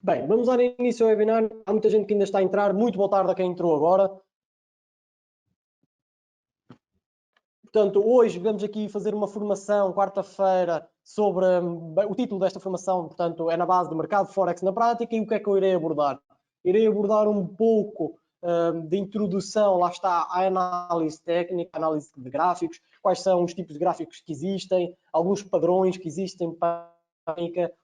Bem, vamos dar início ao webinar. Há muita gente que ainda está a entrar. Muito boa tarde a quem entrou agora. Portanto, hoje vamos aqui fazer uma formação, quarta-feira, sobre o título desta formação, portanto, é na base do mercado Forex na prática. E o que é que eu irei abordar? Irei abordar um pouco de introdução, lá está, à análise técnica, análise de gráficos, quais são os tipos de gráficos que existem, alguns padrões que existem para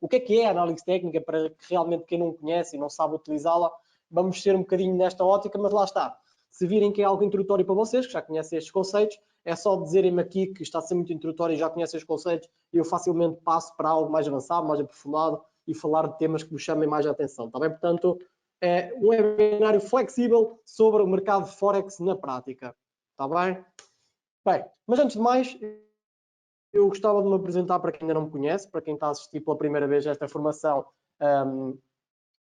o que é a análise técnica, para que realmente quem não conhece e não sabe utilizá-la, vamos ser um bocadinho nesta ótica, mas lá está. Se virem que é algo introdutório para vocês, que já conhecem estes conceitos, é só dizerem-me aqui que está a ser muito introdutório e já conhecem os conceitos e eu facilmente passo para algo mais avançado, mais aprofundado e falar de temas que vos chamem mais a atenção, está bem? Portanto, é um webinário flexível sobre o mercado Forex na prática, está bem? Bem, mas antes de mais, eu gostava de me apresentar para quem ainda não me conhece, para quem está a assistir pela primeira vez a esta formação.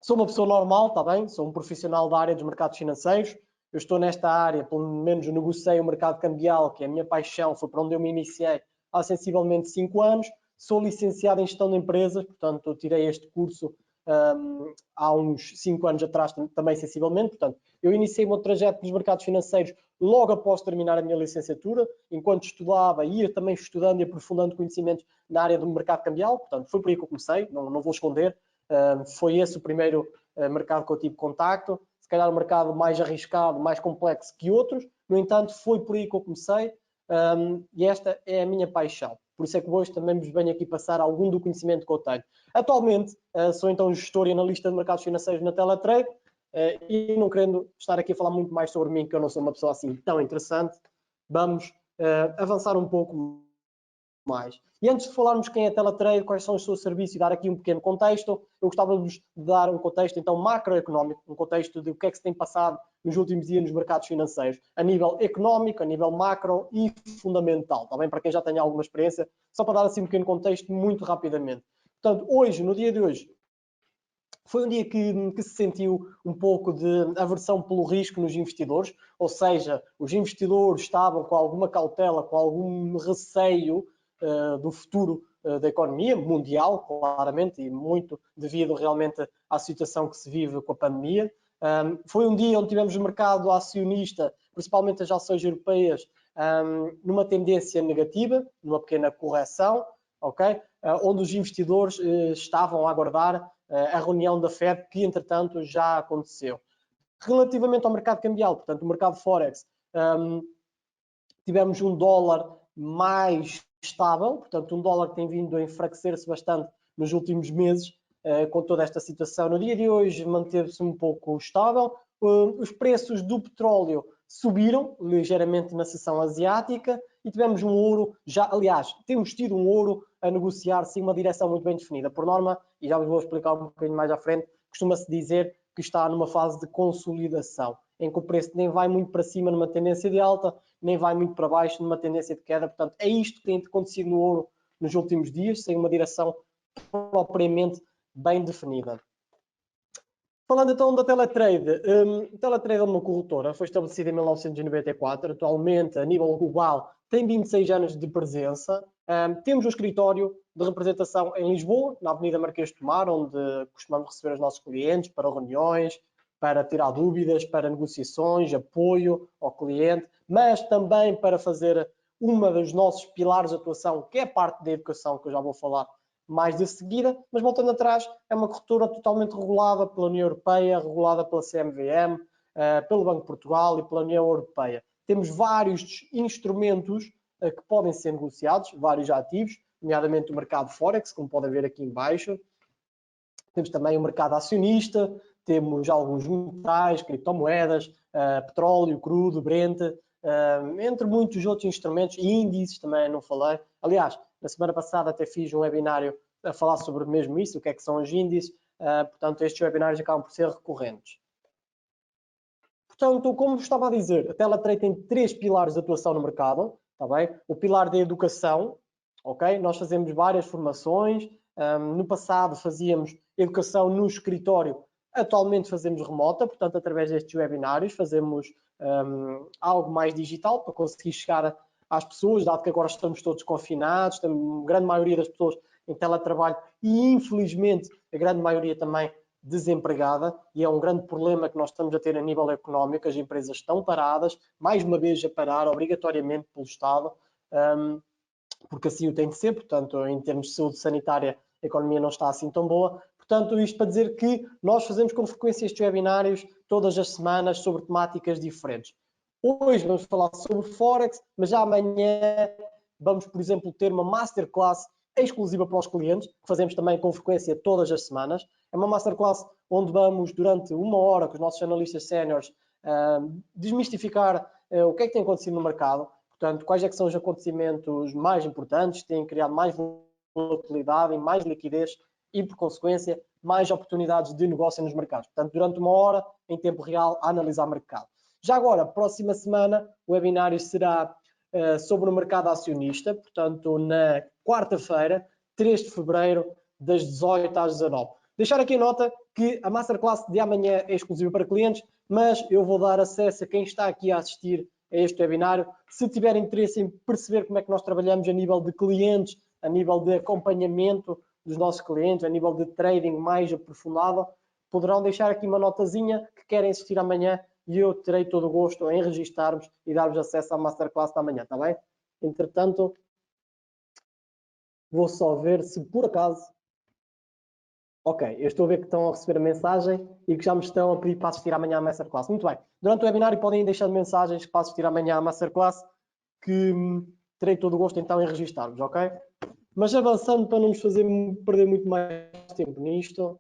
Sou uma pessoa normal, está bem? Sou um profissional da área dos mercados financeiros. Eu estou nesta área, pelo menos negocio o mercado cambial, que é a minha paixão, foi para onde eu me iniciei há sensivelmente 5 anos. Sou licenciado em gestão de empresas, portanto, eu tirei este curso há uns 5 anos atrás, também sensivelmente. Portanto, eu iniciei o meu trajeto nos mercados financeiros logo após terminar a minha licenciatura. Enquanto estudava, ia também estudando e aprofundando conhecimentos na área do mercado cambial. Portanto, foi por aí que eu comecei, não vou esconder. Foi esse o primeiro mercado que eu tive contacto, se calhar um mercado mais arriscado, mais complexo que outros, no entanto foi por aí que eu comecei e esta é a minha paixão, por isso é que hoje também vos venho aqui passar algum do conhecimento que eu tenho. Atualmente sou então gestor e analista de mercados financeiros na Teletrade e não querendo estar aqui a falar muito mais sobre mim, que eu não sou uma pessoa assim tão interessante, vamos avançar um pouco mais. E antes de falarmos quem é a Teletrade, quais são os seus serviços e dar aqui um pequeno contexto, eu gostava de dar um contexto então macroeconómico, um contexto de o que é que se tem passado nos últimos dias nos mercados financeiros, a nível económico, a nível macro e fundamental, está bem? Para quem já tenha alguma experiência, só para dar assim um pequeno contexto muito rapidamente. Portanto, hoje, no dia de hoje, foi um dia que se sentiu um pouco de aversão pelo risco nos investidores, ou seja, os investidores estavam com alguma cautela, com algum receio do futuro da economia mundial, claramente, e muito devido realmente à situação que se vive com a pandemia. Foi um dia onde tivemos o mercado acionista, principalmente as ações europeias, numa tendência negativa, numa pequena correção, ok? Onde os investidores estavam a aguardar a reunião da Fed, que entretanto já aconteceu. Relativamente ao mercado cambial, portanto, o mercado Forex, tivemos um dólar mais estável, portanto, um dólar que tem vindo a enfraquecer-se bastante nos últimos meses, com toda esta situação. No dia de hoje manteve-se um pouco estável. Os preços do petróleo subiram ligeiramente na sessão asiática e tivemos um ouro, aliás, temos tido um ouro a negociar-se em uma direção muito bem definida. Por norma, e já vos vou explicar um bocadinho mais à frente, costuma-se dizer que está numa fase de consolidação, em que o preço nem vai muito para cima numa tendência de alta, nem vai muito para baixo numa tendência de queda. Portanto, é isto que tem acontecido no ouro nos últimos dias, sem uma direção propriamente bem definida. Falando então da Teletrade, a Teletrade é uma corretora, foi estabelecida em 1994, atualmente a nível global tem 26 anos de presença. Temos um escritório de representação em Lisboa, na Avenida Marquês de Tomar, onde costumamos receber os nossos clientes para reuniões, para tirar dúvidas, para negociações, apoio ao cliente, mas também para fazer uma dos nossos pilares de atuação, que é a parte da educação, que eu já vou falar mais de seguida, mas voltando atrás, é uma corretora totalmente regulada pela União Europeia, regulada pela CMVM, pelo Banco de Portugal e pela União Europeia. Temos vários instrumentos que podem ser negociados, vários ativos, nomeadamente o mercado Forex, como podem ver aqui em baixo. Temos também o mercado acionista, temos alguns metais, criptomoedas, petróleo, crudo, Brent, entre muitos outros instrumentos, e índices também não falei. Aliás, na semana passada até fiz um webinário a falar sobre mesmo isso, o que é que são os índices, portanto estes webinários acabam por ser recorrentes. Portanto, como estava a dizer, a Teletrade tem 3 pilares de atuação no mercado, está bem? O pilar da educação, ok? Nós fazemos várias formações, no passado fazíamos educação no escritório, atualmente fazemos remota, portanto, através destes webinários, fazemos algo mais digital para conseguir chegar às pessoas, dado que agora estamos todos confinados, a grande maioria das pessoas em teletrabalho e, infelizmente, a grande maioria também desempregada e é um grande problema que nós estamos a ter a nível económico. As empresas estão paradas, mais uma vez a parar obrigatoriamente pelo Estado, porque assim o tem de ser. Portanto, em termos de saúde sanitária, a economia não está assim tão boa. Portanto, isto para dizer que nós fazemos com frequência estes webinários todas as semanas sobre temáticas diferentes. Hoje vamos falar sobre Forex, mas já amanhã vamos, por exemplo, ter uma masterclass exclusiva para os clientes, que fazemos também com frequência todas as semanas. É uma masterclass onde vamos, durante uma hora, com os nossos analistas séniores, desmistificar o que é que tem acontecido no mercado. Portanto, quais é que são os acontecimentos mais importantes, que têm criado mais volatilidade e mais liquidez e, por consequência, mais oportunidades de negócio nos mercados. Portanto, durante uma hora, em tempo real, a analisar o mercado. Já agora, próxima semana, o webinário será sobre o mercado acionista, portanto, na quarta-feira, 3 de fevereiro, das 18 às 19. Deixar aqui a nota que a Masterclass de amanhã é exclusiva para clientes, mas eu vou dar acesso a quem está aqui a assistir a este webinário. Se tiver interesse em perceber como é que nós trabalhamos a nível de clientes, a nível de acompanhamento dos nossos clientes, a nível de trading mais aprofundado, poderão deixar aqui uma notazinha que querem assistir amanhã e eu terei todo o gosto em registar-vos e dar-vos acesso à Masterclass da manhã, está bem? Entretanto, vou só ver se por acaso... Ok, eu estou a ver que estão a receber a mensagem e que já me estão a pedir para assistir amanhã à Masterclass. Muito bem. Durante o webinário podem ir deixando mensagens para assistir amanhã à Masterclass, que terei todo o gosto então em registar-vos, ok? Mas avançando para não nos fazer perder muito mais tempo nisto,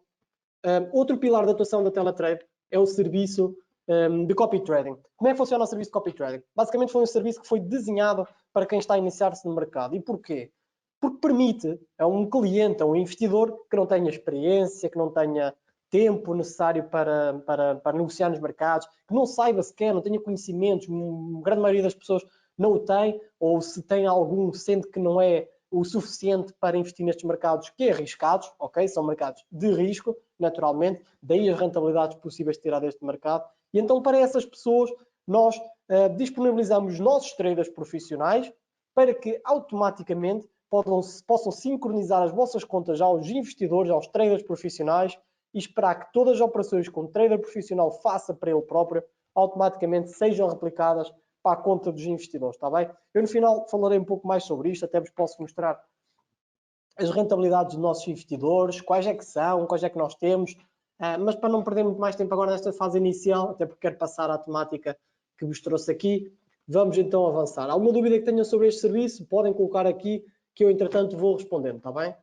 outro pilar da atuação da Teletrade é o serviço de copy trading. Como é que funciona o serviço de copy trading? Basicamente foi um serviço que foi desenhado para quem está a iniciar-se no mercado. E porquê? Porque permite a um cliente, a um investidor que não tenha experiência, que não tenha tempo necessário para negociar nos mercados, que não saiba sequer, não tenha conhecimentos, a grande maioria das pessoas não o tem, ou se tem algum, sente que não é o suficiente para investir nestes mercados que é arriscados, ok? São mercados de risco, naturalmente, daí as rentabilidades possíveis de tirar deste mercado. E então, para essas pessoas, nós disponibilizamos os nossos traders profissionais para que automaticamente possam sincronizar as vossas contas aos investidores, aos traders profissionais e esperar que todas as operações que um trader profissional faça para ele próprio automaticamente sejam replicadas para a conta dos investidores, está bem? Eu no final falarei um pouco mais sobre isto, até vos posso mostrar as rentabilidades dos nossos investidores, quais é que são, quais é que nós temos, mas para não perder muito mais tempo agora nesta fase inicial, até porque quero passar à temática que vos trouxe aqui, vamos então avançar. Alguma dúvida que tenham sobre este serviço, podem colocar aqui, que eu entretanto vou respondendo, está bem?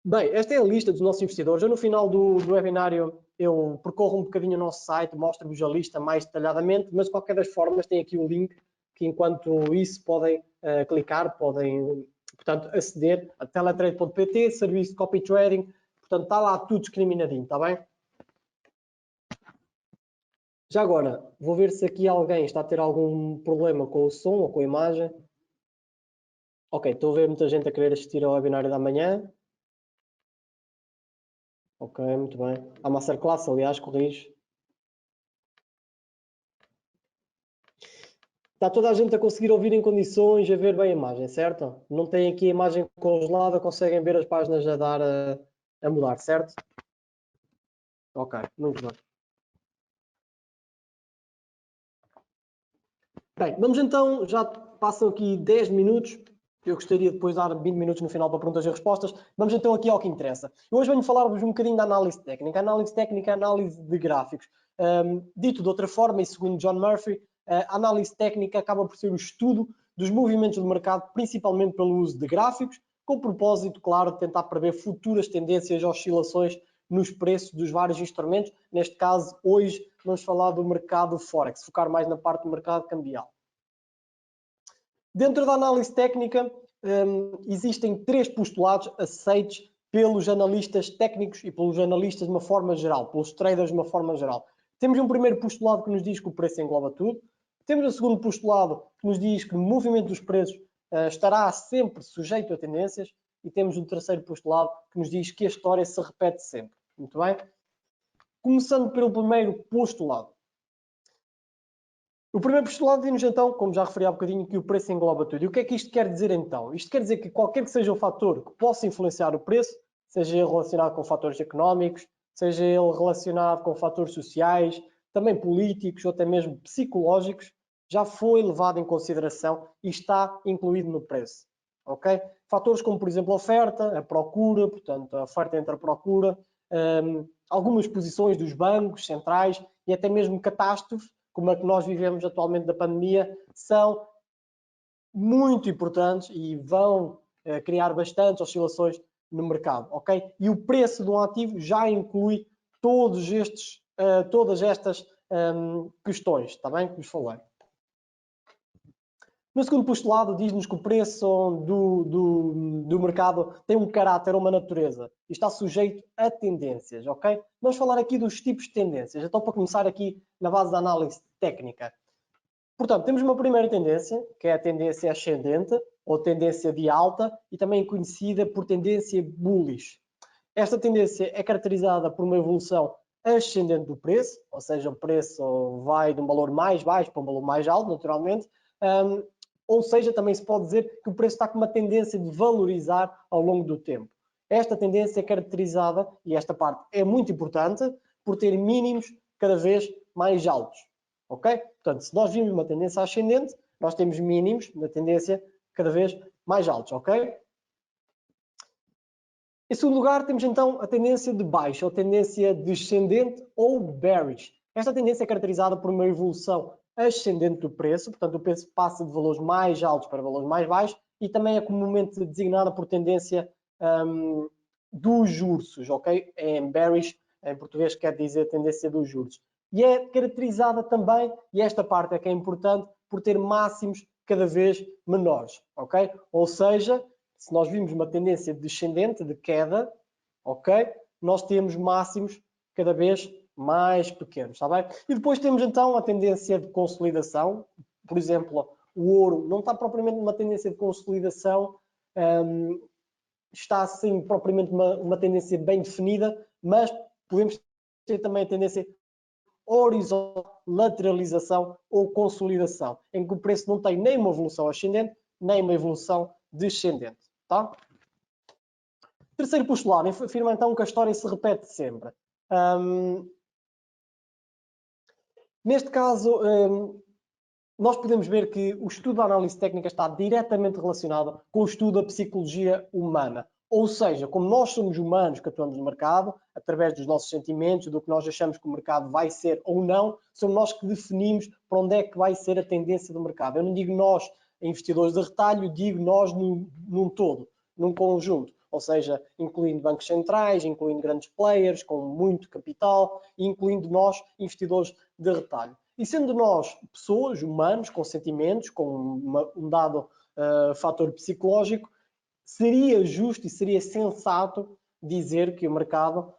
Bem, esta é a lista dos nossos investidores. Eu no final do webinário eu percorro um bocadinho o nosso site, mostro-vos a lista mais detalhadamente, mas de qualquer das formas tem aqui o link que enquanto isso podem clicar, podem, portanto, aceder a teletrade.pt, serviço de copy trading, portanto está lá tudo discriminadinho, está bem? Já agora, vou ver se aqui alguém está a ter algum problema com o som ou com a imagem. Ok, estou a ver muita gente a querer assistir ao webinário da manhã. Ok, muito bem. Há masterclass, aliás, corrijo. Está toda a gente a conseguir ouvir em condições, a ver bem a imagem, certo? Não tem aqui a imagem congelada, conseguem ver as páginas a dar a mudar, certo? Ok, muito bem. Bem, vamos então, já passam aqui 10 minutos, eu gostaria de depois dar 20 minutos no final para perguntas e respostas. Vamos então aqui ao que interessa. Eu hoje venho falar-vos um bocadinho da análise técnica. Análise técnica, análise de gráficos. Dito de outra forma, e segundo John Murphy, a análise técnica acaba por ser o estudo dos movimentos do mercado, principalmente pelo uso de gráficos, com o propósito, claro, de tentar prever futuras tendências, oscilações nos preços dos vários instrumentos. Neste caso, hoje, vamos falar do mercado Forex, focar mais na parte do mercado cambial. Dentro da análise técnica, existem 3 postulados aceitos pelos analistas técnicos e pelos analistas de uma forma geral, pelos traders de uma forma geral. Temos um primeiro postulado que nos diz que o preço engloba tudo. Temos o segundo postulado que nos diz que o movimento dos preços estará sempre sujeito a tendências. E temos um terceiro postulado que nos diz que a história se repete sempre. Muito bem? Começando pelo primeiro postulado. O primeiro postulado diz-nos então, como já referi há bocadinho, que o preço engloba tudo. E o que é que isto quer dizer então? Isto quer dizer que qualquer que seja o fator que possa influenciar o preço, seja relacionado com fatores económicos, seja ele relacionado com fatores sociais, também políticos ou até mesmo psicológicos, já foi levado em consideração e está incluído no preço. Ok? Fatores como, por exemplo, a oferta, a procura, portanto, a oferta entre a procura, algumas posições dos bancos centrais e até mesmo catástrofes, como a que nós vivemos atualmente da pandemia, são muito importantes e vão criar bastantes oscilações no mercado, ok? E o preço de um ativo já inclui todas estas questões, está bem? Que vos falei. No segundo postulado, diz-nos que o preço do mercado tem um caráter ou uma natureza e está sujeito a tendências, ok? Vamos falar aqui dos tipos de tendências. Então, para começar aqui na base da análise técnica. Portanto, temos uma primeira tendência, que é a tendência ascendente, ou tendência de alta, e também conhecida por tendência bullish. Esta tendência é caracterizada por uma evolução ascendente do preço, ou seja, o preço vai de um valor mais baixo para um valor mais alto, naturalmente, ou seja, também se pode dizer que o preço está com uma tendência de valorizar ao longo do tempo. Esta tendência é caracterizada, e esta parte é muito importante, por ter mínimos cada vez mais altos. Ok? Portanto, se nós vimos uma tendência ascendente, nós temos mínimos na tendência cada vez mais altos. Ok? Em segundo lugar, temos então a tendência de baixa, ou tendência descendente ou bearish. Esta tendência é caracterizada por uma evolução ascendente do preço, portanto o preço passa de valores mais altos para valores mais baixos e também é comumente designada por tendência dos juros, ok? Em bearish, em português quer dizer tendência dos juros. E é caracterizada também, e esta parte é que é importante, por ter máximos cada vez menores, ok? Ou seja, se nós vimos uma tendência descendente, de queda, ok? Nós temos máximos cada vez mais pequenos, está bem? E depois temos então a tendência de consolidação. Por exemplo, o ouro não está propriamente numa tendência de consolidação, está assim propriamente uma tendência bem definida, mas podemos ter também a tendência horizontal, lateralização ou consolidação, em que o preço não tem nem uma evolução ascendente, nem uma evolução descendente. Tá? Terceiro postulado afirma então que a história se repete sempre. Neste caso, nós podemos ver que o estudo da análise técnica está diretamente relacionado com o estudo da psicologia humana. Ou seja, como nós somos humanos que atuamos no mercado, através dos nossos sentimentos, do que nós achamos que o mercado vai ser ou não, somos nós que definimos para onde é que vai ser a tendência do mercado. Eu não digo nós, investidores de retalho, digo nós num todo, num conjunto. Ou seja, incluindo bancos centrais, incluindo grandes players com muito capital, incluindo nós, investidores de retalho. E sendo nós pessoas, humanos, com sentimentos, com um dado fator psicológico, seria justo e seria sensato dizer que o mercado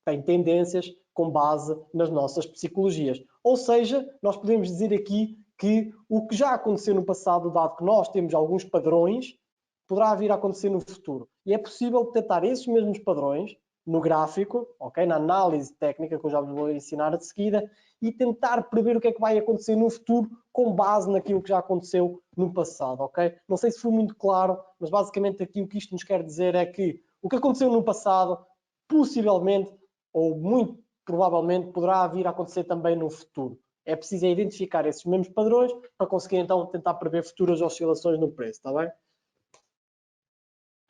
tem tendências com base nas nossas psicologias. Ou seja, nós podemos dizer aqui que o que já aconteceu no passado, dado que nós temos alguns padrões, poderá vir a acontecer no futuro. E é possível detectar esses mesmos padrões no gráfico, ok? Na análise técnica, que eu já vos vou ensinar de seguida, e tentar prever o que é que vai acontecer no futuro com base naquilo que já aconteceu no passado, ok? Não sei se foi muito claro, mas basicamente aqui o que isto nos quer dizer é que o que aconteceu no passado, possivelmente, ou muito provavelmente, poderá vir a acontecer também no futuro. É preciso identificar esses mesmos padrões para conseguir então tentar prever futuras oscilações no preço, está bem?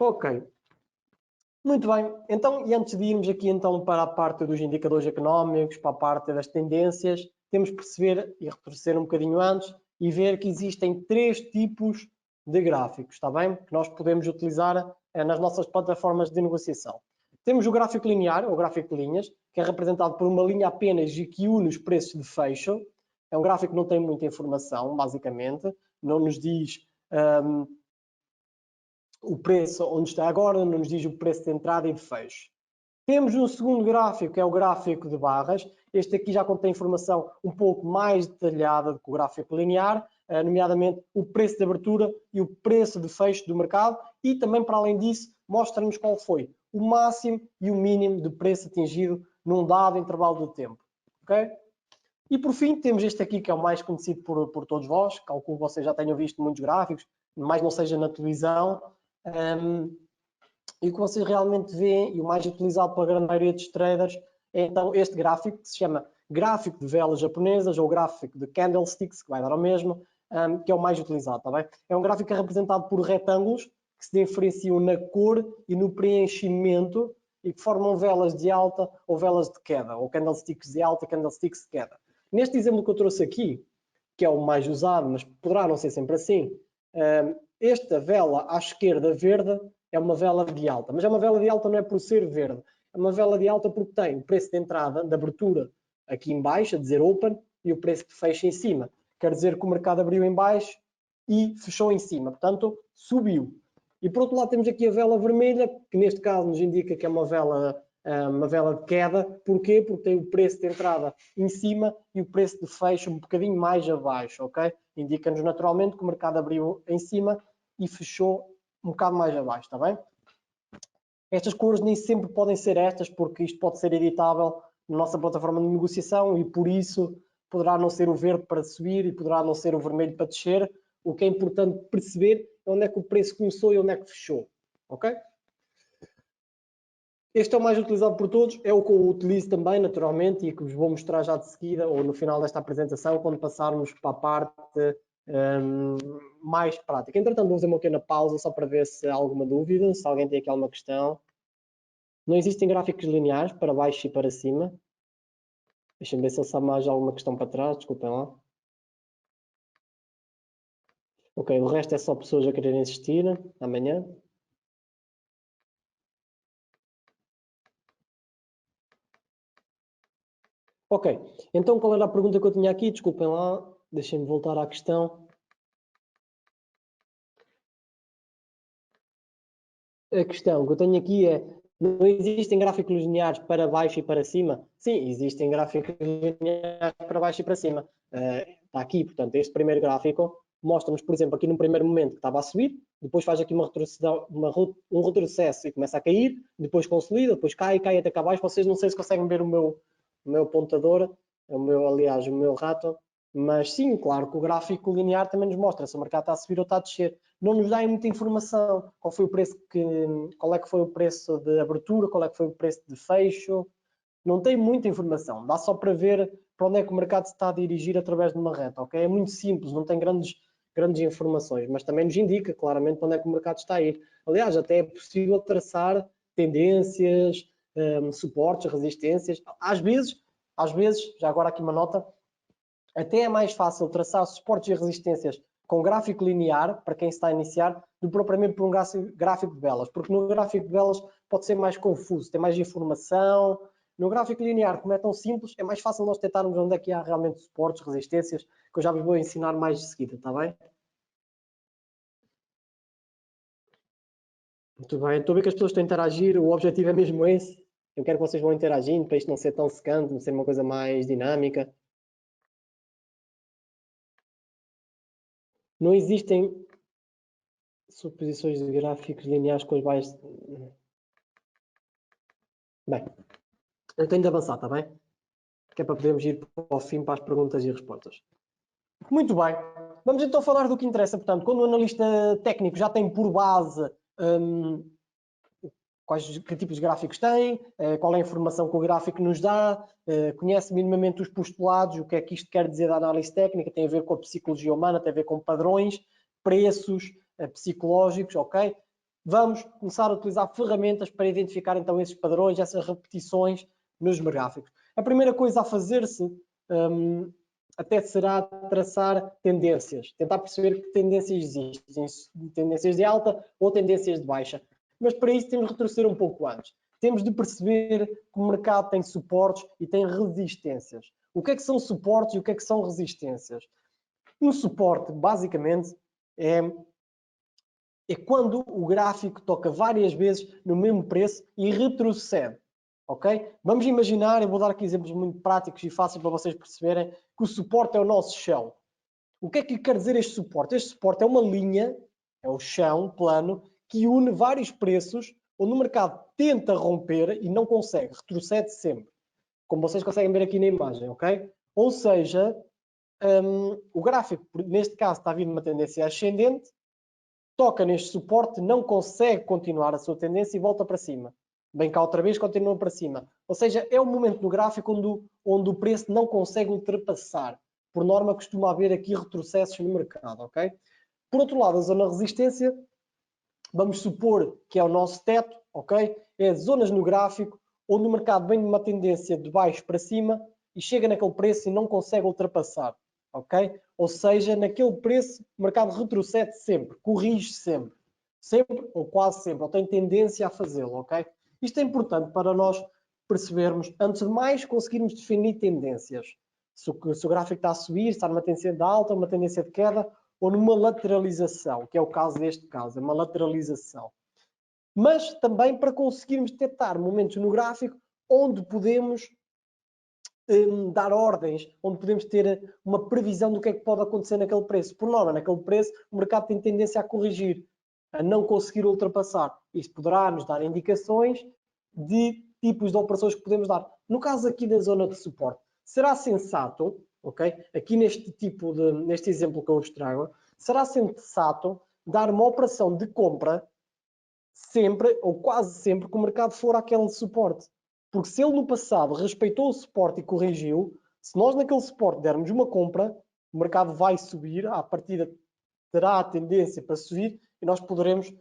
Ok. Muito bem. Então, e antes de irmos aqui então para a parte dos indicadores económicos, para a parte das tendências, temos que perceber e retroceder um bocadinho antes e ver que existem 3 tipos de gráficos, está bem? Que nós podemos utilizar nas nossas plataformas de negociação. Temos o gráfico linear, ou gráfico de linhas, que é representado por uma linha apenas e que une os preços de fecho. É um gráfico que não tem muita informação, basicamente. Não nos diz o preço onde está agora, não nos diz o preço de entrada e de fecho. Temos um segundo gráfico, que é o gráfico de barras. Este aqui já contém informação um pouco mais detalhada do que o gráfico linear, nomeadamente o preço de abertura e o preço de fecho do mercado, e também, para além disso, mostra-nos qual foi o máximo e o mínimo de preço atingido num dado intervalo de tempo. Okay? E por fim, temos este aqui, que é o mais conhecido por todos vós, calculo que vocês já tenham visto muitos gráficos, mais não seja na televisão, E o que vocês realmente veem, e o mais utilizado pela grande maioria dos traders, é então este gráfico, que se chama gráfico de velas japonesas ou gráfico de candlesticks, que vai dar ao mesmo, que é o mais utilizado, tá bem? É um gráfico que é representado por retângulos que se diferenciam na cor e no preenchimento e que formam velas de alta ou velas de queda, ou candlesticks de alta, candlesticks de queda. Neste exemplo que eu trouxe aqui, que é o mais usado, mas poderá não ser sempre assim, esta vela à esquerda verde é uma vela de alta, mas é uma vela de alta não é por ser verde, é uma vela de alta porque tem o preço de entrada, de abertura aqui em baixo, a dizer open, e o preço de fecho em cima. Quer dizer que o mercado abriu em baixo e fechou em cima, portanto subiu. E por outro lado temos aqui a vela vermelha, que neste caso nos indica que é uma vela de queda. Porquê? Porque tem o preço de entrada em cima e o preço de fecho um bocadinho mais abaixo, ok? Indica-nos naturalmente que o mercado abriu em cima e fechou um bocado mais abaixo, está bem? Estas cores nem sempre podem ser estas, porque isto pode ser editável na nossa plataforma de negociação e por isso poderá não ser o verde para subir e poderá não ser o vermelho para descer. O que é importante perceber é onde é que o preço começou e onde é que fechou, ok? Este é o mais utilizado por todos, é o que eu utilizo também, naturalmente, e que vos vou mostrar já de seguida, ou no final desta apresentação, quando passarmos para a parte mais prática. Entretanto, vou fazer uma pequena pausa, só para ver se há alguma dúvida, se alguém tem aqui alguma questão. Não existem gráficos lineares para baixo e para cima. Deixem-me ver se eu sabe mais alguma questão para trás, desculpem lá. Ok, o resto é só pessoas a quererem assistir amanhã. Ok, então qual era a pergunta que eu tinha aqui? Desculpem lá, deixem-me voltar à questão. A questão que eu tenho aqui é, não existem gráficos lineares para baixo e para cima? Sim, existem gráficos lineares para baixo e para cima. Está aqui, portanto, este primeiro gráfico mostra-nos, por exemplo, aqui no primeiro momento que estava a subir, depois faz aqui um retrocesso e começa a cair, depois consolida, depois cai até cá abaixo. Vocês não sei se conseguem ver o meu pontador, aliás, o meu rato, mas sim, claro que o gráfico linear também nos mostra se o mercado está a subir ou está a descer. Não nos dá muita informação. Qual é que foi o preço de abertura, qual é que foi o preço de fecho. Não tem muita informação. Dá só para ver para onde é que o mercado se está a dirigir através de uma reta, ok? É muito simples, não tem grandes informações, mas também nos indica claramente para onde é que o mercado está a ir. Aliás, até é possível traçar tendências, suportes, resistências. Às vezes, já agora aqui uma nota, até é mais fácil traçar suportes e resistências com gráfico linear, para quem está a iniciar, do que propriamente por um gráfico de velas, porque no gráfico de velas pode ser mais confuso, tem mais informação. No gráfico linear, como é tão simples, é mais fácil nós tentarmos onde é que há realmente suportes, resistências, que eu já vos vou ensinar mais de seguida, está bem? Muito bem, estou a ver que as pessoas estão a interagir, o objetivo é mesmo esse. Eu quero que vocês vão interagindo para isto não ser tão secante, não ser uma coisa mais dinâmica. Não existem suposições de gráficos lineares com os baixos. Bem, eu tenho de avançar, está bem? Que é para podermos ir para o fim para as perguntas e respostas. Muito bem. Vamos então falar do que interessa. Portanto, quando o analista técnico já tem por base que tipos de gráficos tem, qual é a informação que o gráfico nos dá, conhece minimamente os postulados, o que é que isto quer dizer da análise técnica, tem a ver com a psicologia humana, tem a ver com padrões, preços psicológicos, ok? Vamos começar a utilizar ferramentas para identificar então esses padrões, essas repetições nos gráficos. A primeira coisa a fazer-se até será traçar tendências, tentar perceber que tendências existem, tendências de alta ou tendências de baixa. Mas para isso temos de retroceder um pouco antes. Temos de perceber que o mercado tem suportes e tem resistências. O que é que são suportes e o que é que são resistências? Um suporte, basicamente, é quando o gráfico toca várias vezes no mesmo preço e retrocede. Ok? Vamos imaginar, eu vou dar aqui exemplos muito práticos e fáceis para vocês perceberem que o suporte é o nosso chão. O que é que quer dizer este suporte? Este suporte é uma linha, é o chão plano, que une vários preços, onde o mercado tenta romper e não consegue, retrocede sempre. Como vocês conseguem ver aqui na imagem, ok? Ou seja, o gráfico, neste caso, está vindo uma tendência ascendente, toca neste suporte, não consegue continuar a sua tendência e volta para cima. Vem cá outra vez, continua para cima. Ou seja, é o momento no gráfico onde o preço não consegue ultrapassar. Por norma, costuma haver aqui retrocessos no mercado, ok? Por outro lado, a zona de resistência, vamos supor que é o nosso teto, ok? É zonas no gráfico onde o mercado vem de uma tendência de baixo para cima e chega naquele preço e não consegue ultrapassar, ok? Ou seja, naquele preço o mercado retrocede sempre, corrige sempre. Sempre ou quase sempre, ou tem tendência a fazê-lo, ok? Isto é importante para nós percebermos, antes de mais, conseguirmos definir tendências. Se o gráfico está a subir, está numa tendência de alta, uma tendência de queda, ou numa lateralização, que é o caso deste caso, é uma lateralização. Mas também para conseguirmos detectar momentos no gráfico onde podemos dar ordens, onde podemos ter uma previsão do que é que pode acontecer naquele preço. Por norma, naquele preço, o mercado tem tendência a corrigir, a não conseguir ultrapassar. Isto poderá nos dar indicações de tipos de operações que podemos dar. No caso aqui da zona de suporte, será sensato, ok? Aqui neste exemplo que eu vos trago, será sensato dar uma operação de compra sempre ou quase sempre que o mercado for àquele suporte. Porque se ele no passado respeitou o suporte e corrigiu, se nós naquele suporte dermos uma compra, o mercado vai subir, à partida terá a tendência para subir e nós poderemos,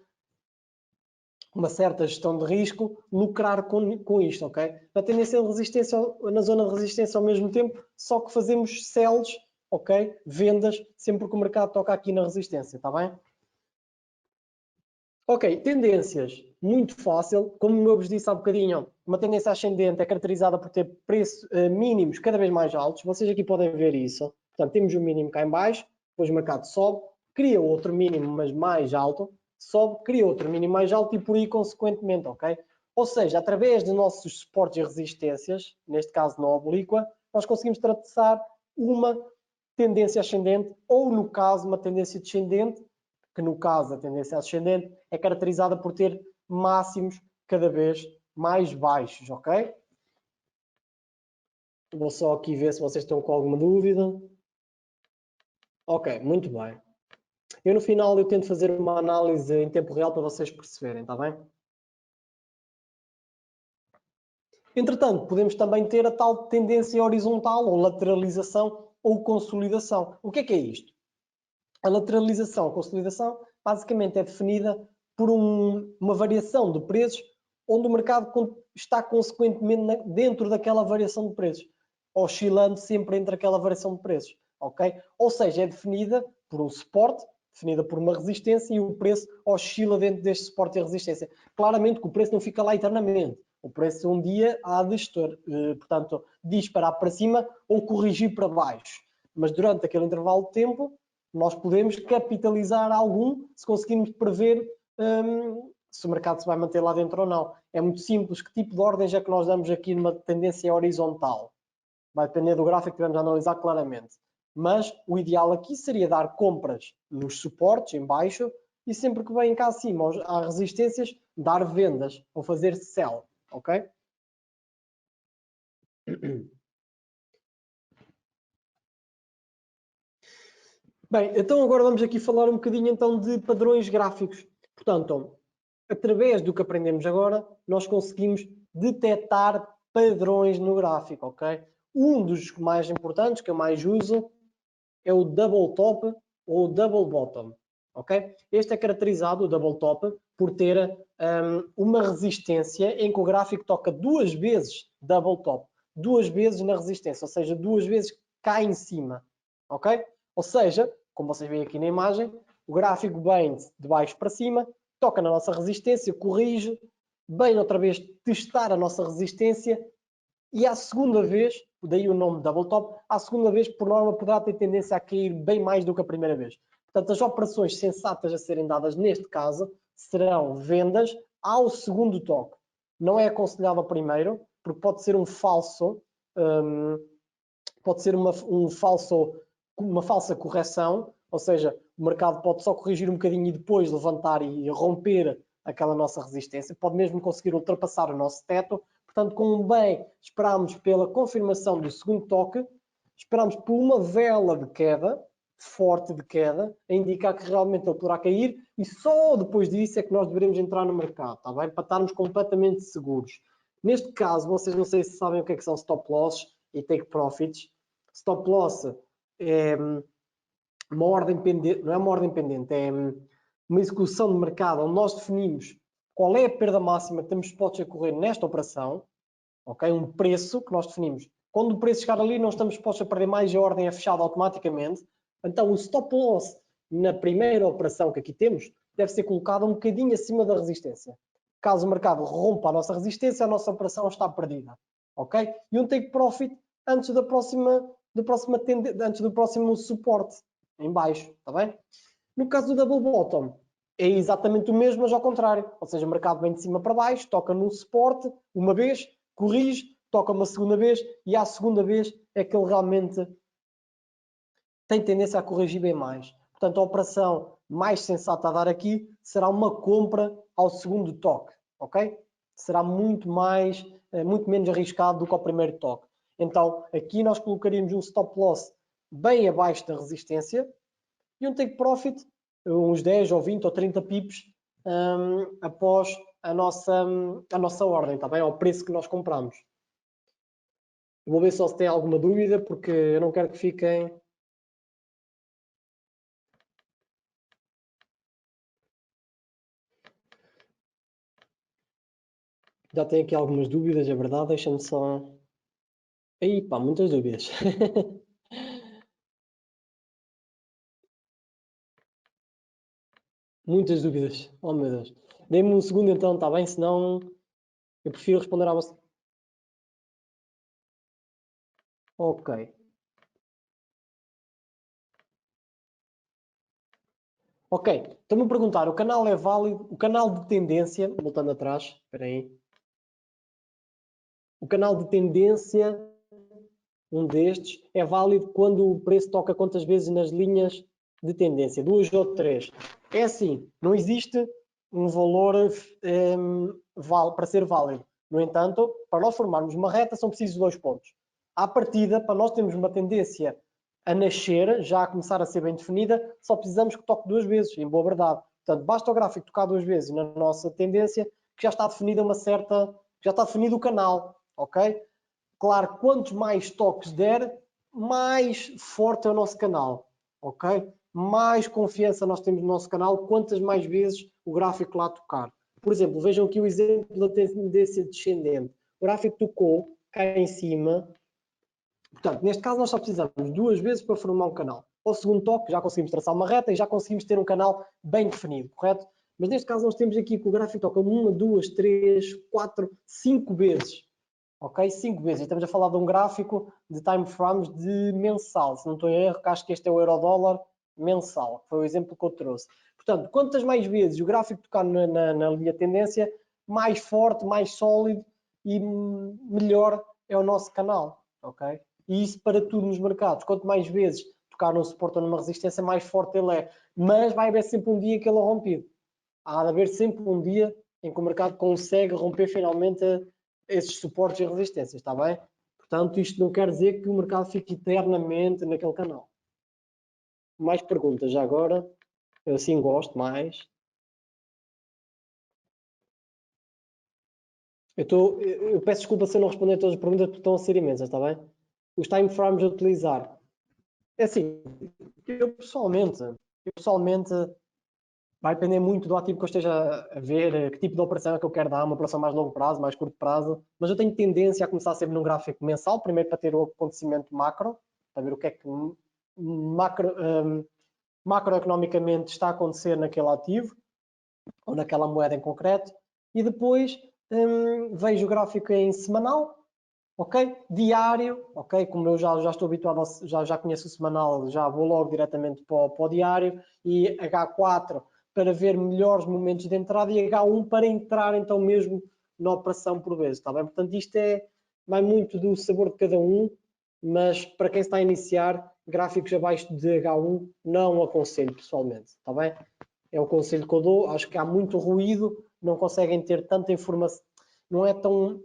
uma certa gestão de risco, lucrar com isto, ok? Na tendência de resistência, na zona de resistência ao mesmo tempo, só que fazemos sells, ok? Vendas, sempre que o mercado toca aqui na resistência, está bem? Ok, tendências. Muito fácil. Como eu vos disse há bocadinho, uma tendência ascendente é caracterizada por ter preços mínimos cada vez mais altos. Vocês aqui podem ver isso. Portanto, temos um mínimo cá em baixo, depois o mercado sobe, cria outro mínimo, mas mais alto, sobe, cria outro mínimo mais alto e por aí consequentemente, ok? Ou seja, através dos nossos suportes e resistências, neste caso na oblíqua, nós conseguimos traçar uma tendência ascendente ou, no caso, uma tendência descendente, que no caso a tendência ascendente é caracterizada por ter máximos cada vez mais baixos, ok? Vou só aqui ver se vocês estão com alguma dúvida. Ok, muito bem. Eu no final eu tento fazer uma análise em tempo real para vocês perceberem, está bem? Entretanto, podemos também ter a tal tendência horizontal ou lateralização ou consolidação. O que é isto? A lateralização, a consolidação, basicamente é definida por uma variação de preços onde o mercado está consequentemente dentro daquela variação de preços, oscilando sempre entre aquela variação de preços, ok? Ou seja, é definida por um suporte, definida por uma resistência e o preço oscila dentro deste suporte e resistência. Claramente que o preço não fica lá eternamente. O preço um dia há de portanto, disparar para cima ou corrigir para baixo. Mas durante aquele intervalo de tempo, nós podemos capitalizar algum se conseguirmos prever se o mercado se vai manter lá dentro ou não. É muito simples. Que tipo de ordens é que nós damos aqui numa tendência horizontal? Vai depender do gráfico que vamos analisar claramente. Mas o ideal aqui seria dar compras nos suportes em baixo e sempre que vem cá acima às resistências, dar vendas ou fazer sell, ok? Bem, então agora vamos aqui falar um bocadinho então de padrões gráficos. Portanto, através do que aprendemos agora, nós conseguimos detectar padrões no gráfico, ok? Um dos mais importantes, que eu mais uso, é o double top ou double bottom, ok? Este é caracterizado, o double top, por ter uma resistência em que o gráfico toca duas vezes double top, duas vezes na resistência, ou seja, duas vezes cá em cima, ok? Ou seja, como vocês veem aqui na imagem, o gráfico vem de baixo para cima, toca na nossa resistência, corrige, vem outra vez testar a nossa resistência e à segunda vez, daí o nome double top, à segunda vez, por norma, poderá ter tendência a cair bem mais do que a primeira vez. Portanto, as operações sensatas a serem dadas neste caso serão vendas ao segundo toque. Não é aconselhável ao primeiro, porque pode ser um falso, pode ser uma falsa correção, ou seja, o mercado pode só corrigir um bocadinho e depois levantar e romper aquela nossa resistência, pode mesmo conseguir ultrapassar o nosso teto. Portanto, como bem esperamos pela confirmação do segundo toque, esperamos por uma vela de queda, forte de queda, a indicar que realmente ele poderá cair e só depois disso é que nós deveremos entrar no mercado, tá bem? Para estarmos completamente seguros. Neste caso, vocês não sei se sabem o que são stop loss e take profits. Stop loss é uma ordem pendente, não é uma ordem pendente, é uma execução de mercado onde nós definimos qual é a perda máxima que temos spots a correr nesta operação, ok? Um preço que nós definimos. Quando o preço chegar ali, não estamos dispostos a perder mais e a ordem é fechada automaticamente. Então, o stop loss na primeira operação que aqui temos deve ser colocado um bocadinho acima da resistência. Caso o mercado rompa a nossa resistência, a nossa operação está perdida, ok? E um take profit antes da próxima antes do próximo suporte em baixo, está bem? No caso do double bottom, é exatamente o mesmo, mas ao contrário. Ou seja, o mercado vem de cima para baixo, toca num suporte uma vez, corrige, toca uma segunda vez e à segunda vez é que ele realmente tem tendência a corrigir bem mais. Portanto, a operação mais sensata a dar aqui será uma compra ao segundo toque, ok? Será muito menos arriscado do que ao primeiro toque. Então, aqui nós colocaríamos um stop loss bem abaixo da resistência e um take profit uns 10 ou 20 ou 30 pips após a nossa ordem, tá bem? Ao preço que nós compramos. Vou ver só se tem alguma dúvida, porque eu não quero que fiquem... Já tenho aqui algumas dúvidas, é verdade, deixa-me só... Aí, pá, muitas dúvidas. Muitas dúvidas. Oh, meu Deus. Dê-me um segundo então, está bem? Senão eu prefiro responder à vossa... Ok. Ok, estão-me a perguntar, o canal é válido? O canal de tendência, voltando atrás, espera aí. O canal de tendência, um destes, é válido quando o preço toca quantas vezes nas linhas de tendência? 2 ou 3. É assim, não existe um valor para ser válido. No entanto, para nós formarmos uma reta são precisos 2 pontos. À partida, para nós termos uma tendência a nascer, já a começar a ser bem definida, só precisamos que toque 2 vezes, em boa verdade. Portanto, basta o gráfico tocar 2 vezes na nossa tendência, que já está definida já está definido o canal, ok? Claro, quantos mais toques der, mais forte é o nosso canal, ok? Mais confiança nós temos no nosso canal, quantas mais vezes o gráfico lá tocar. Por exemplo, vejam aqui o exemplo da tendência descendente. O gráfico tocou cá em cima. Portanto, neste caso nós só precisamos 2 vezes para formar um canal. Ao segundo toque já conseguimos traçar uma reta e já conseguimos ter um canal bem definido, correto? Mas neste caso nós temos aqui que o gráfico toca 1, 2, 3, 4, 5 vezes. Ok? 5 vezes. E estamos a falar de um gráfico de time frames de mensal. Se não estou em erro, acho que este é o euro-dólar mensal, que foi o exemplo que eu trouxe. Portanto, quantas mais vezes o gráfico tocar na linha tendência, mais forte, mais sólido e melhor é o nosso canal. Ok? E isso para tudo nos mercados. Quanto mais vezes tocar num suporte ou numa resistência, mais forte ele é. Mas vai haver sempre um dia que ele é rompido. Há de haver sempre um dia em que o mercado consegue romper finalmente esses suportes e resistências, está bem? Portanto, isto não quer dizer que o mercado fique eternamente naquele canal. Mais perguntas já agora? Eu assim gosto mais. Eu peço desculpa se eu não responder a todas as perguntas porque estão a ser imensas, está bem? Os time frames a utilizar. É assim, eu pessoalmente vai depender muito do ativo que eu esteja a ver, que tipo de operação é que eu quero dar, uma operação mais longo prazo, mais curto prazo, mas eu tenho tendência a começar sempre num gráfico mensal, primeiro para ter o acontecimento macro, para ver o que é que macroeconomicamente está a acontecer naquele ativo, ou naquela moeda em concreto, e depois vejo o gráfico em semanal, ok? Diário, ok? Como eu já estou habituado, já conheço o semanal, já vou logo diretamente para o diário, e H4 para ver melhores momentos de entrada e H1 para entrar então mesmo na operação por vezes, está bem? Portanto, isto vai muito do sabor de cada um, mas para quem está a iniciar, gráficos abaixo de H1 não aconselho pessoalmente, está bem? É o conselho que eu dou, acho que há muito ruído, não conseguem ter tanta informação, não é tão...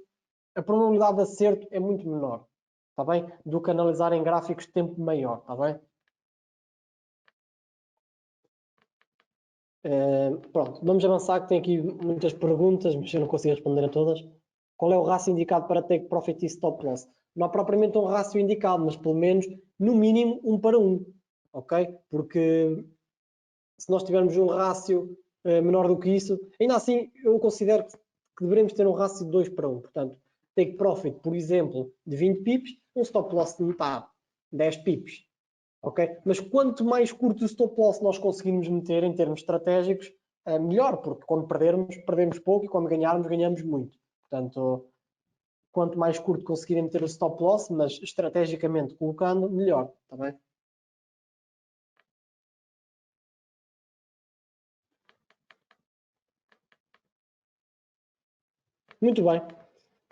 A probabilidade de acerto é muito menor, está bem? Do que analisar em gráficos de tempo maior, está bem? Pronto, vamos avançar, que tem aqui muitas perguntas, mas eu não consigo responder a todas. Qual é o rácio indicado para take profit e stop loss? Não há propriamente um rácio indicado, mas pelo menos, no mínimo, 1 para 1, ok? Porque se nós tivermos um rácio menor do que isso, ainda assim eu considero que deveremos ter um rácio de 2 para 1. Portanto, take profit, por exemplo, de 20 pips, um stop loss de metade, 10 pips. Okay? Mas quanto mais curto o stop loss nós conseguirmos meter em termos estratégicos, melhor, porque quando perdermos, perdemos pouco e quando ganharmos, ganhamos muito. Portanto, quanto mais curto conseguirem meter o stop loss, mas estrategicamente colocando, melhor. Tá bem? Muito bem.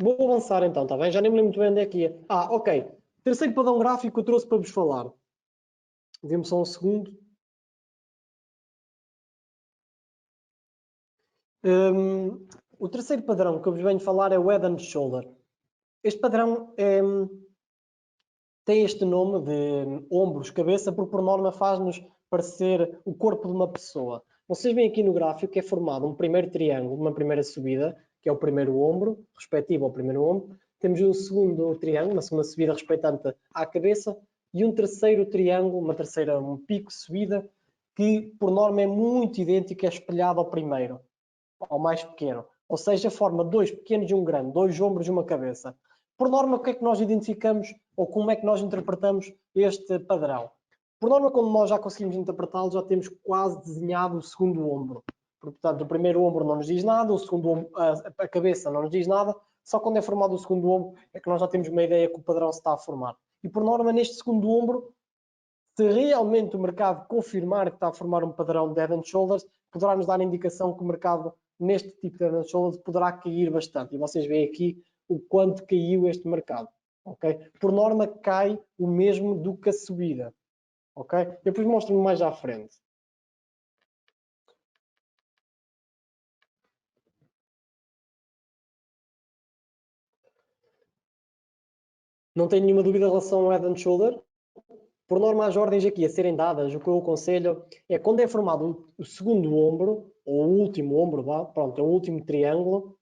Vou avançar então, tá bem? Já nem me lembro muito bem onde é que ia. Ok. Terceiro padrão gráfico que eu trouxe para vos falar. Dê-me só um segundo. O terceiro padrão que eu vos venho falar é o Head and Shoulder. Este padrão tem este nome de ombros, cabeça, porque por norma faz-nos parecer o corpo de uma pessoa. Vocês veem aqui no gráfico que é formado um primeiro triângulo, uma primeira subida, que é o primeiro ombro, respectivo ao primeiro ombro. Temos um segundo triângulo, uma segunda subida respeitante à cabeça, e um terceiro triângulo, um pico de subida, que por norma é muito idêntico, é espelhado ao primeiro, ao mais pequeno. Ou seja, forma dois pequenos e um grande, dois ombros e uma cabeça. Por norma, o que é que nós identificamos ou como é que nós interpretamos este padrão? Por norma, quando nós já conseguimos interpretá-lo, já temos quase desenhado o segundo ombro. Portanto, o primeiro ombro não nos diz nada, o segundo ombro, a cabeça não nos diz nada, só quando é formado o segundo ombro é que nós já temos uma ideia que o padrão se está a formar. E por norma, neste segundo ombro, se realmente o mercado confirmar que está a formar um padrão de Head and Shoulders, poderá nos dar a indicação que o mercado, neste tipo de Head and Shoulders, poderá cair bastante. E vocês veem aqui o quanto caiu este mercado. Okay? Por norma, cai o mesmo do que a subida. Okay? Eu depois mostro-me mais à frente. Não tenho nenhuma dúvida em relação ao Head and Shoulder. Por norma, as ordens aqui a serem dadas, o que eu aconselho é quando é formado o segundo ombro, ou o último ombro, pronto, é o último triângulo,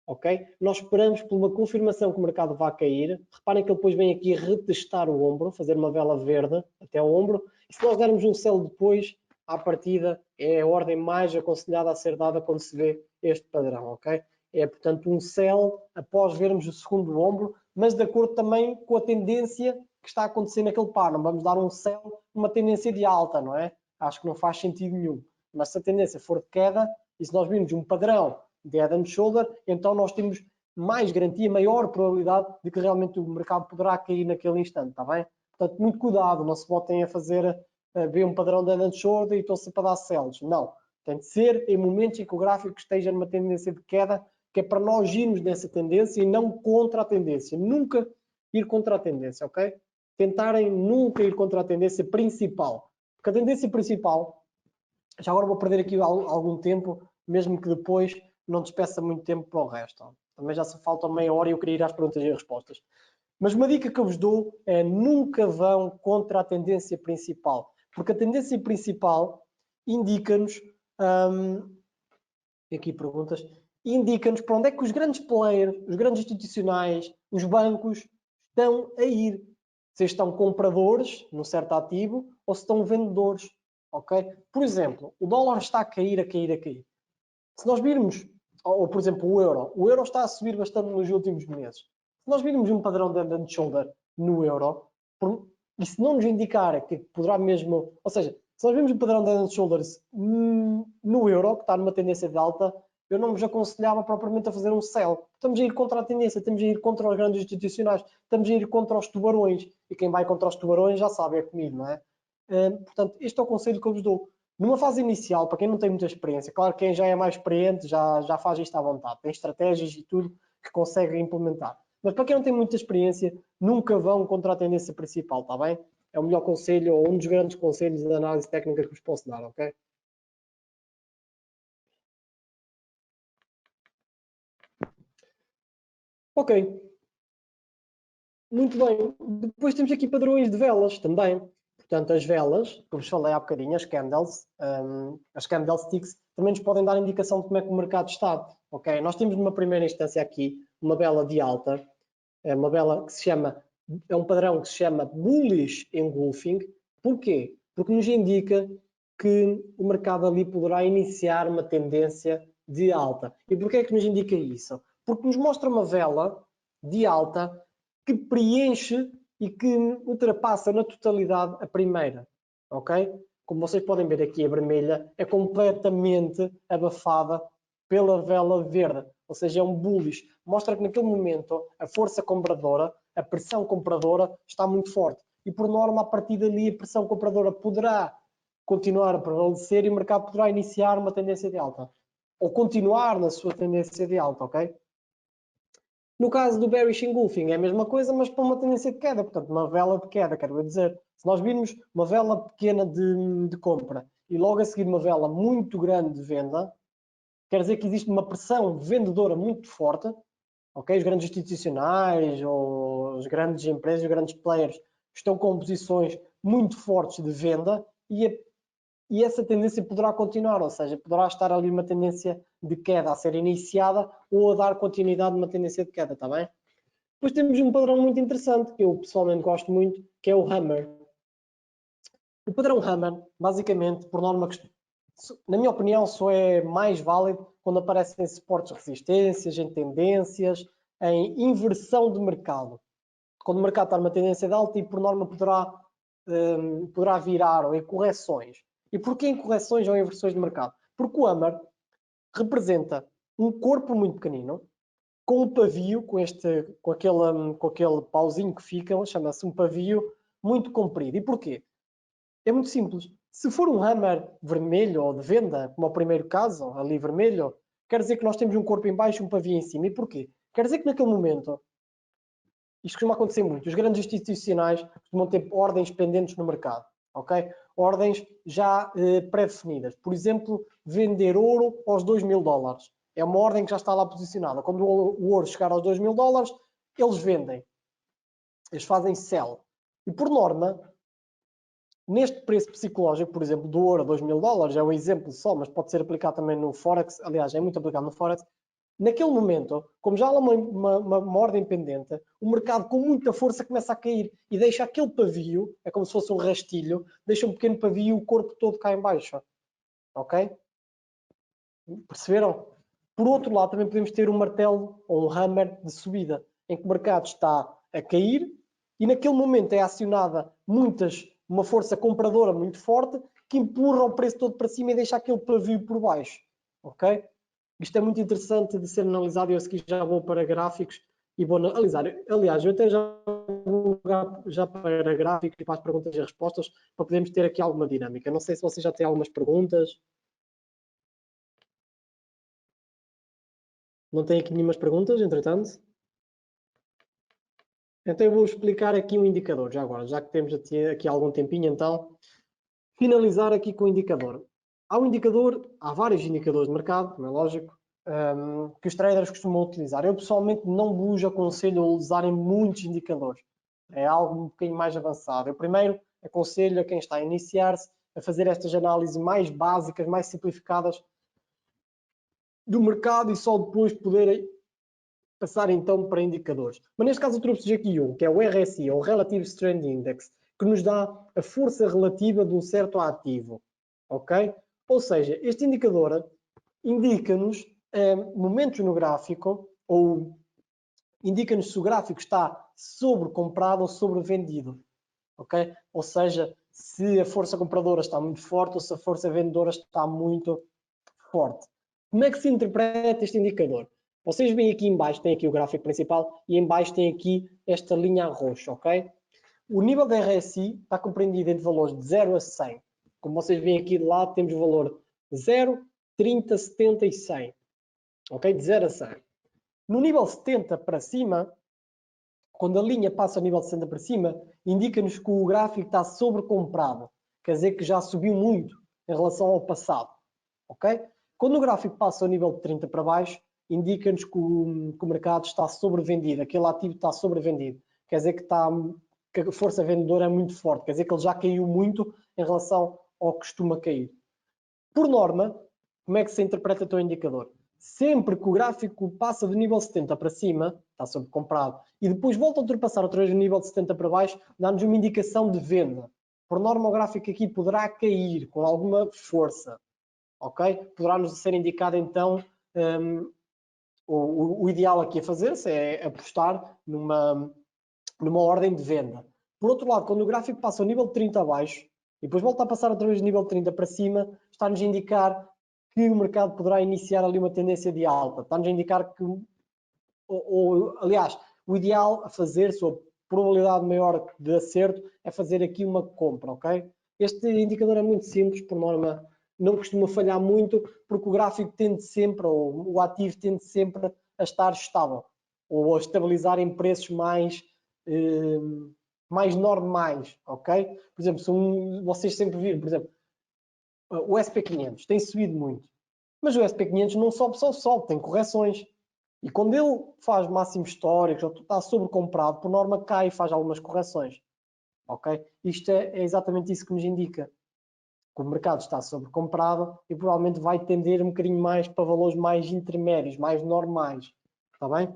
ok? Nós esperamos por uma confirmação que o mercado vai cair. Reparem que ele depois vem aqui retestar o ombro, fazer uma vela verde até o ombro. E se nós dermos um sell depois, à partida, é a ordem mais aconselhada a ser dada quando se vê este padrão, ok? É, portanto, um sell após vermos o segundo ombro, mas de acordo também com a tendência que está a acontecer naquele par. Não vamos dar um sell numa tendência de alta, não é? Acho que não faz sentido nenhum. Mas se a tendência for de queda, e se nós virmos um padrão de Head and Shoulder, então nós temos mais garantia, maior probabilidade de que realmente o mercado poderá cair naquele instante, está bem? Portanto, muito cuidado, não se botem a fazer, ver um padrão de Head and Shoulder e estão sempre a dar sells. Não, tem de ser em momentos em que o gráfico esteja numa tendência de queda, que é para nós irmos nessa tendência e não contra a tendência. Nunca ir contra a tendência, ok? Tentarem nunca ir contra a tendência principal. Porque a tendência principal, já agora vou perder aqui algum tempo, mesmo que depois não despeça muito tempo para o resto. Também já se falta meia hora e eu queria ir às perguntas e respostas. Mas uma dica que eu vos dou é nunca vão contra a tendência principal. Porque a tendência principal indica-nos, aqui perguntas, indica-nos para onde é que os grandes players, os grandes institucionais, os bancos estão a ir. Se estão compradores num certo ativo ou se estão vendedores. Ok? Por exemplo, o dólar está a cair, a cair, a cair. Se nós virmos, ou por exemplo o euro está a subir bastante nos últimos meses. Se nós virmos um padrão de head and shoulder no euro, e se não nos indicar que poderá mesmo, ou seja, se nós vimos um padrão de head and shoulders no euro, que está numa tendência de alta, eu não vos aconselhava propriamente a fazer um sell. Estamos a ir contra a tendência, estamos a ir contra os grandes institucionais, estamos a ir contra os tubarões. E quem vai contra os tubarões já sabe, é comigo, não é? Portanto, este é o conselho que eu vos dou. Numa fase inicial, para quem não tem muita experiência, claro que quem já é mais experiente já faz isto à vontade, tem estratégias e tudo que consegue implementar. Mas para quem não tem muita experiência, nunca vão contra a tendência principal, está bem? É o melhor conselho, ou um dos grandes conselhos de análise técnica que vos posso dar, ok? Ok, muito bem. Depois temos aqui padrões de velas também. Portanto, as velas, que vos falei há bocadinho, as candles, as candlesticks, também nos podem dar indicação de como é que o mercado está. Ok? Nós temos numa primeira instância aqui uma vela de alta, é uma vela que se chama, é um padrão que se chama bullish engulfing. Porquê? Porque nos indica que o mercado ali poderá iniciar uma tendência de alta. E porquê é que nos indica isso? Porque nos mostra uma vela de alta que preenche e que ultrapassa na totalidade a primeira, ok? Como vocês podem ver aqui, a vermelha é completamente abafada pela vela verde, ou seja, é um bullish. Mostra que naquele momento a força compradora, a pressão compradora está muito forte. E por norma, a partir dali, a pressão compradora poderá continuar a prevalecer e o mercado poderá iniciar uma tendência de alta. Ou continuar na sua tendência de alta, ok? No caso do bearish engulfing é a mesma coisa, mas para uma tendência de queda, portanto, uma vela de queda, quero dizer. Se nós virmos uma vela pequena de compra e logo a seguir uma vela muito grande de venda, quer dizer que existe uma pressão vendedora muito forte, ok? Os grandes institucionais ou as grandes empresas, os grandes players estão com posições muito fortes de venda e essa tendência poderá continuar, ou seja, poderá estar ali uma tendência de queda a ser iniciada ou a dar continuidade numa tendência de queda, está bem? Depois temos um padrão muito interessante, que eu pessoalmente gosto muito, que é o Hammer. O padrão Hammer, basicamente, por norma, na minha opinião, só é mais válido quando aparecem suportes de resistências, em tendências, em inversão de mercado. Quando o mercado está numa tendência de alta e, por norma, poderá virar ou em correções. E porquê em correções ou em inversões de mercado? Porque o Hammer representa um corpo muito pequenino, com um pavio, com aquele pauzinho que fica, chama-se um pavio muito comprido. E porquê? É muito simples. Se for um Hammer vermelho ou de venda, como é o primeiro caso, ali vermelho, quer dizer que nós temos um corpo em baixo e um pavio em cima. E porquê? Quer dizer que naquele momento, isto costuma acontecer muito, os grandes institucionais costumam ter ordens pendentes no mercado, ok? Ordens já pré-definidas. Por exemplo, vender ouro aos $2.000. É uma ordem que já está lá posicionada. Quando o ouro chegar aos $2.000, eles vendem. Eles fazem sell. E por norma, neste preço psicológico, por exemplo, do ouro a $2.000, é um exemplo só, mas pode ser aplicado também no Forex. Aliás, é muito aplicado no Forex. Naquele momento, como já há uma ordem pendente, o mercado com muita força começa a cair e deixa aquele pavio, é como se fosse um rastilho, deixa um pequeno pavio e o corpo todo cá em baixo. Ok? Perceberam? Por outro lado, também podemos ter um martelo ou um hammer de subida, em que o mercado está a cair e naquele momento é acionada uma força compradora muito forte que empurra o preço todo para cima e deixa aquele pavio por baixo. Ok? Isto é muito interessante de ser analisado e eu aqui já vou para gráficos e vou analisar. Aliás, eu até já vou já para gráficos e para as perguntas e respostas para podermos ter aqui alguma dinâmica. Não sei se vocês já têm algumas perguntas. Não tem aqui nenhumas perguntas, entretanto? Então eu vou explicar aqui um indicador, já agora, já que temos aqui algum tempinho, então, finalizar aqui com o indicador. Há vários indicadores de mercado, como é lógico, que os traders costumam utilizar. Eu pessoalmente não vos aconselho a usarem muitos indicadores. É algo um bocadinho mais avançado. Eu primeiro aconselho a quem está a iniciar-se a fazer estas análises mais básicas, mais simplificadas do mercado e só depois poderem passar então para indicadores. Mas neste caso eu trouxe aqui um, que é o RSI, ou Relative Strength Index, que nos dá a força relativa de um certo ativo. Ok? Ou seja, este indicador indica-nos momentos no gráfico, ou indica-nos se o gráfico está sobrecomprado ou sobrevendido. Ok? Ou seja, se a força compradora está muito forte ou se a força vendedora está muito forte. Como é que se interpreta este indicador? Vocês veem aqui em baixo, tem aqui o gráfico principal e em baixo tem aqui esta linha roxa, ok? O nível de RSI está compreendido entre valores de 0 a 100. Como vocês veem aqui de lado, temos o valor 0, 30, 70 e 100. Ok? De 0 a 100. No nível 70 para cima, quando a linha passa ao nível de 60 para cima, indica-nos que o gráfico está sobrecomprado. Quer dizer que já subiu muito em relação ao passado. Ok? Quando o gráfico passa ao nível de 30 para baixo, indica-nos que o mercado está sobrevendido, aquele ativo está sobrevendido. Quer dizer que está que a força vendedora é muito forte, quer dizer que ele já caiu muito em relação ao que costuma cair. Por norma, como é que se interpreta o teu indicador? Sempre que o gráfico passa do nível 70 para cima, está sobrecomprado, e depois volta a ultrapassar outra vez o nível de 70 para baixo, dá-nos uma indicação de venda. Por norma, o gráfico aqui poderá cair com alguma força, ok? Poderá-nos ser indicado então o ideal aqui a fazer-se é apostar numa ordem de venda. Por outro lado, quando o gráfico passa ao nível de 30 abaixo e depois volta a passar outra vez do nível de 30 para cima, está-nos a indicar que o mercado poderá iniciar ali uma tendência de alta. Está-nos a indicar que, aliás, o ideal a fazer-se, ou a probabilidade maior de acerto, é fazer aqui uma compra, ok? Este indicador é muito simples, por norma não costuma falhar muito, porque o gráfico tende sempre, ou o ativo tende sempre a estar estável, ou a estabilizar em preços mais normais, ok? Por exemplo, se vocês sempre viram, por exemplo, o SP500 tem subido muito, mas o SP500 não sobe só sobe, tem correções. E quando ele faz máximos históricos, ou está sobrecomprado, por norma cai e faz algumas correções, ok? Isto é exatamente isso que nos indica que o mercado está sobrecomprado e provavelmente vai tender um bocadinho mais para valores mais intermédios, mais normais, está bem?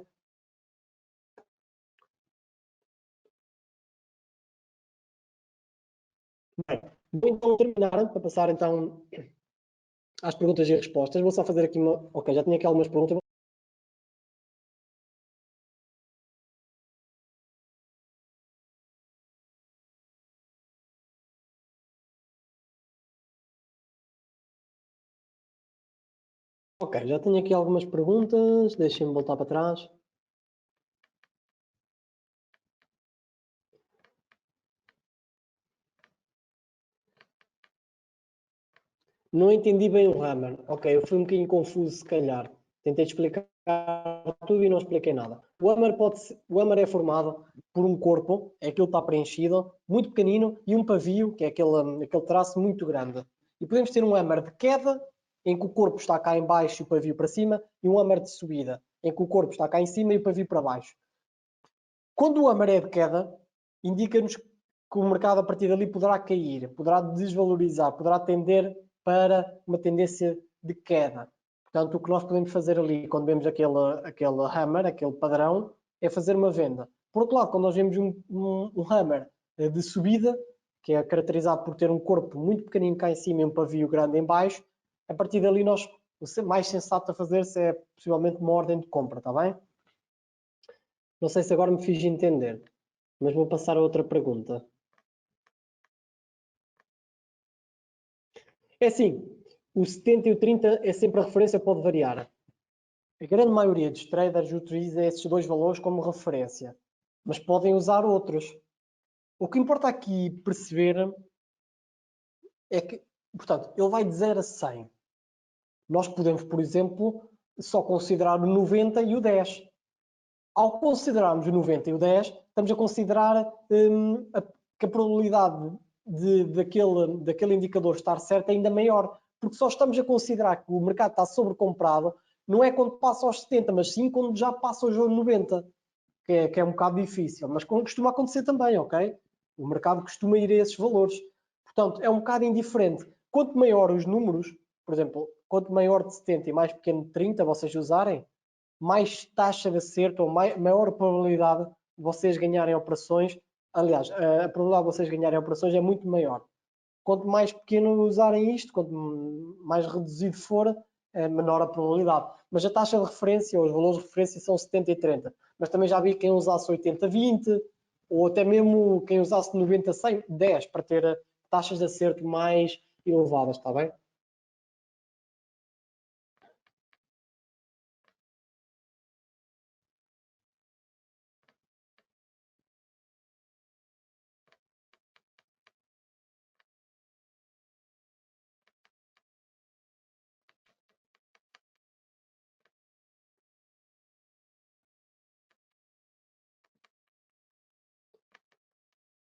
Bem, vou então terminar, para passar então às perguntas e respostas. Vou só fazer aqui uma... Ok, já tinha aqui algumas perguntas. Ok, já tenho aqui algumas perguntas. Deixem-me voltar para trás. Não entendi bem o Hammer. Ok, eu fui um bocadinho confuso, se calhar. Tentei explicar tudo e não expliquei nada. O Hammer é formado por um corpo, é aquilo que está preenchido, muito pequenino, e um pavio, que é aquele traço muito grande. E podemos ter um Hammer de queda, em que o corpo está cá em baixo e o pavio para cima, e um Hammer de subida, em que o corpo está cá em cima e o pavio para baixo. Quando o Hammer é de queda, indica-nos que o mercado a partir dali poderá cair, poderá desvalorizar, poderá tender para uma tendência de queda. Portanto, o que nós podemos fazer ali, quando vemos aquele hammer, aquele padrão, é fazer uma venda. Por outro lado, quando nós vemos um hammer de subida, que é caracterizado por ter um corpo muito pequenino cá em cima e um pavio grande em baixo, a partir dali o mais sensato a fazer-se é possivelmente uma ordem de compra, está bem? Não sei se agora me fiz entender, mas vou passar a outra pergunta. É assim, o 70 e o 30 é sempre a referência, pode variar. A grande maioria dos traders utiliza esses dois valores como referência, mas podem usar outros. O que importa aqui perceber é que, portanto, ele vai de 0 a 100. Nós podemos, por exemplo, só considerar o 90 e o 10. Ao considerarmos o 90 e o 10, estamos a considerar que a probabilidade daquele indicador estar certo é ainda maior, porque só estamos a considerar que o mercado está sobrecomprado, não é quando passa aos 70, mas sim quando já passa aos 90, que é um bocado difícil, mas costuma acontecer também, ok? O mercado costuma ir a esses valores. Portanto, é um bocado indiferente. Quanto maior os números, por exemplo, quanto maior de 70 e mais pequeno de 30 vocês usarem, mais taxa de acerto ou maior probabilidade de vocês ganharem operações. Aliás, a probabilidade de vocês ganharem operações é muito maior. Quanto mais pequeno usarem isto, quanto mais reduzido for, é menor a probabilidade. Mas a taxa de referência, ou os valores de referência são 70 e 30. Mas também já vi quem usasse 80-20, ou até mesmo quem usasse 90-100-10, para ter taxas de acerto mais elevadas, está bem?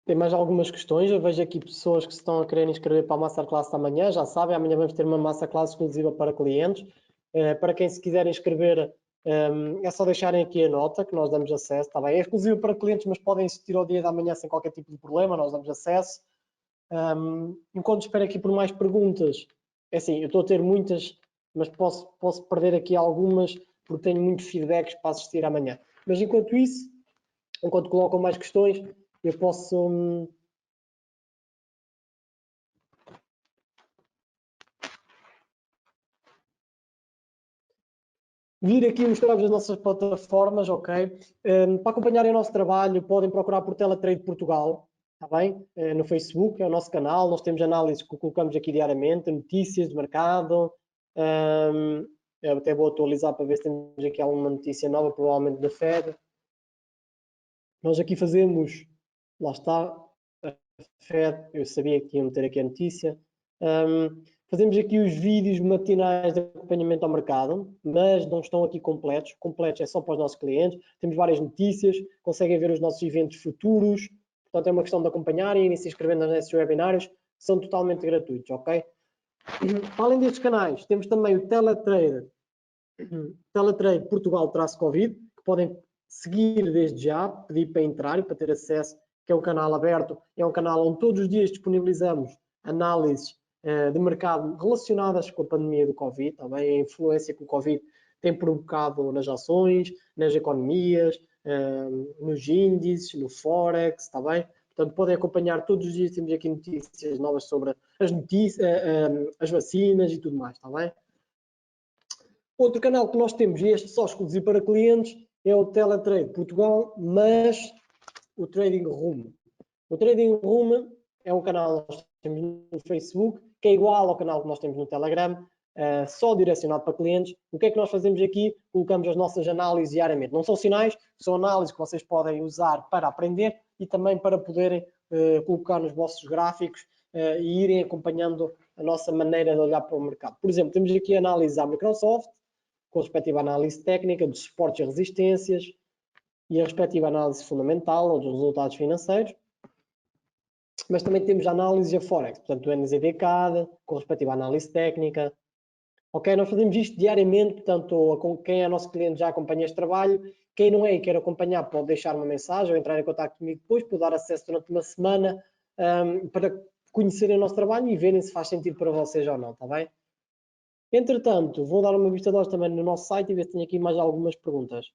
Tem mais algumas questões. Eu vejo aqui pessoas que se estão a querer inscrever para a Masterclass da manhã. Já sabem, amanhã vamos ter uma Masterclass exclusiva para clientes. Para quem se quiser inscrever, É só deixarem aqui a nota que nós damos acesso, está bem? É exclusivo para clientes, mas podem assistir ao dia da manhã sem qualquer tipo de problema, nós damos acesso. Enquanto espero aqui por mais perguntas, é assim, eu estou a ter muitas, mas posso perder aqui algumas porque tenho muitos feedbacks para assistir amanhã. Mas enquanto isso, enquanto colocam mais questões, eu posso... vir aqui mostrar-vos as nossas plataformas, ok? Para acompanharem o nosso trabalho, podem procurar por Teletrade Portugal, está bem? No Facebook, é o nosso canal, nós temos análises que colocamos aqui diariamente, notícias de mercado. Eu até vou atualizar para ver se temos aqui alguma notícia nova, provavelmente da Fed. Nós aqui fazemos, lá está, a Fed, eu sabia que iam ter aqui a notícia. Fazemos aqui os vídeos matinais de acompanhamento ao mercado, mas não estão aqui completos. Completos é só para os nossos clientes. Temos várias notícias, conseguem ver os nossos eventos futuros. Portanto, é uma questão de acompanharem e se inscrever nesses webinários. São totalmente gratuitos, ok? Além destes canais, temos também o Teletrade Portugal-Covid, que podem seguir desde já, pedir para entrar e para ter acesso, que é um canal aberto, é um canal onde todos os dias disponibilizamos análises de mercado relacionadas com a pandemia do Covid, também a influência que o Covid tem provocado nas ações, nas economias, nos índices, no Forex, está bem? Portanto, podem acompanhar todos os dias, temos aqui notícias novas sobre as notícias, as vacinas e tudo mais, está bem? Outro canal que nós temos, e este só exclusivo para clientes, é o Teletrade Portugal, mas o Trading Room. O Trading Room é um canal que nós temos no Facebook, que é igual ao canal que nós temos no Telegram, só direcionado para clientes. O que é que nós fazemos aqui? Colocamos as nossas análises diariamente. Não são sinais, são análises que vocês podem usar para aprender e também para poderem colocar nos vossos gráficos e irem acompanhando a nossa maneira de olhar para o mercado. Por exemplo, temos aqui a análise à Microsoft, com a respectiva análise técnica dos suportes e resistências e a respectiva análise fundamental ou dos resultados financeiros. Mas também temos a análise a Forex, portanto o NZDCAD, com a respectiva análise técnica. Ok, nós fazemos isto diariamente, portanto quem é nosso cliente já acompanha este trabalho. Quem não é e quer acompanhar pode deixar uma mensagem ou entrar em contato comigo depois, pode dar acesso durante uma semana para conhecerem o nosso trabalho e verem se faz sentido para vocês ou não, está bem? Entretanto, vou dar uma vista de olhos também no nosso site e ver se tenho aqui mais algumas perguntas.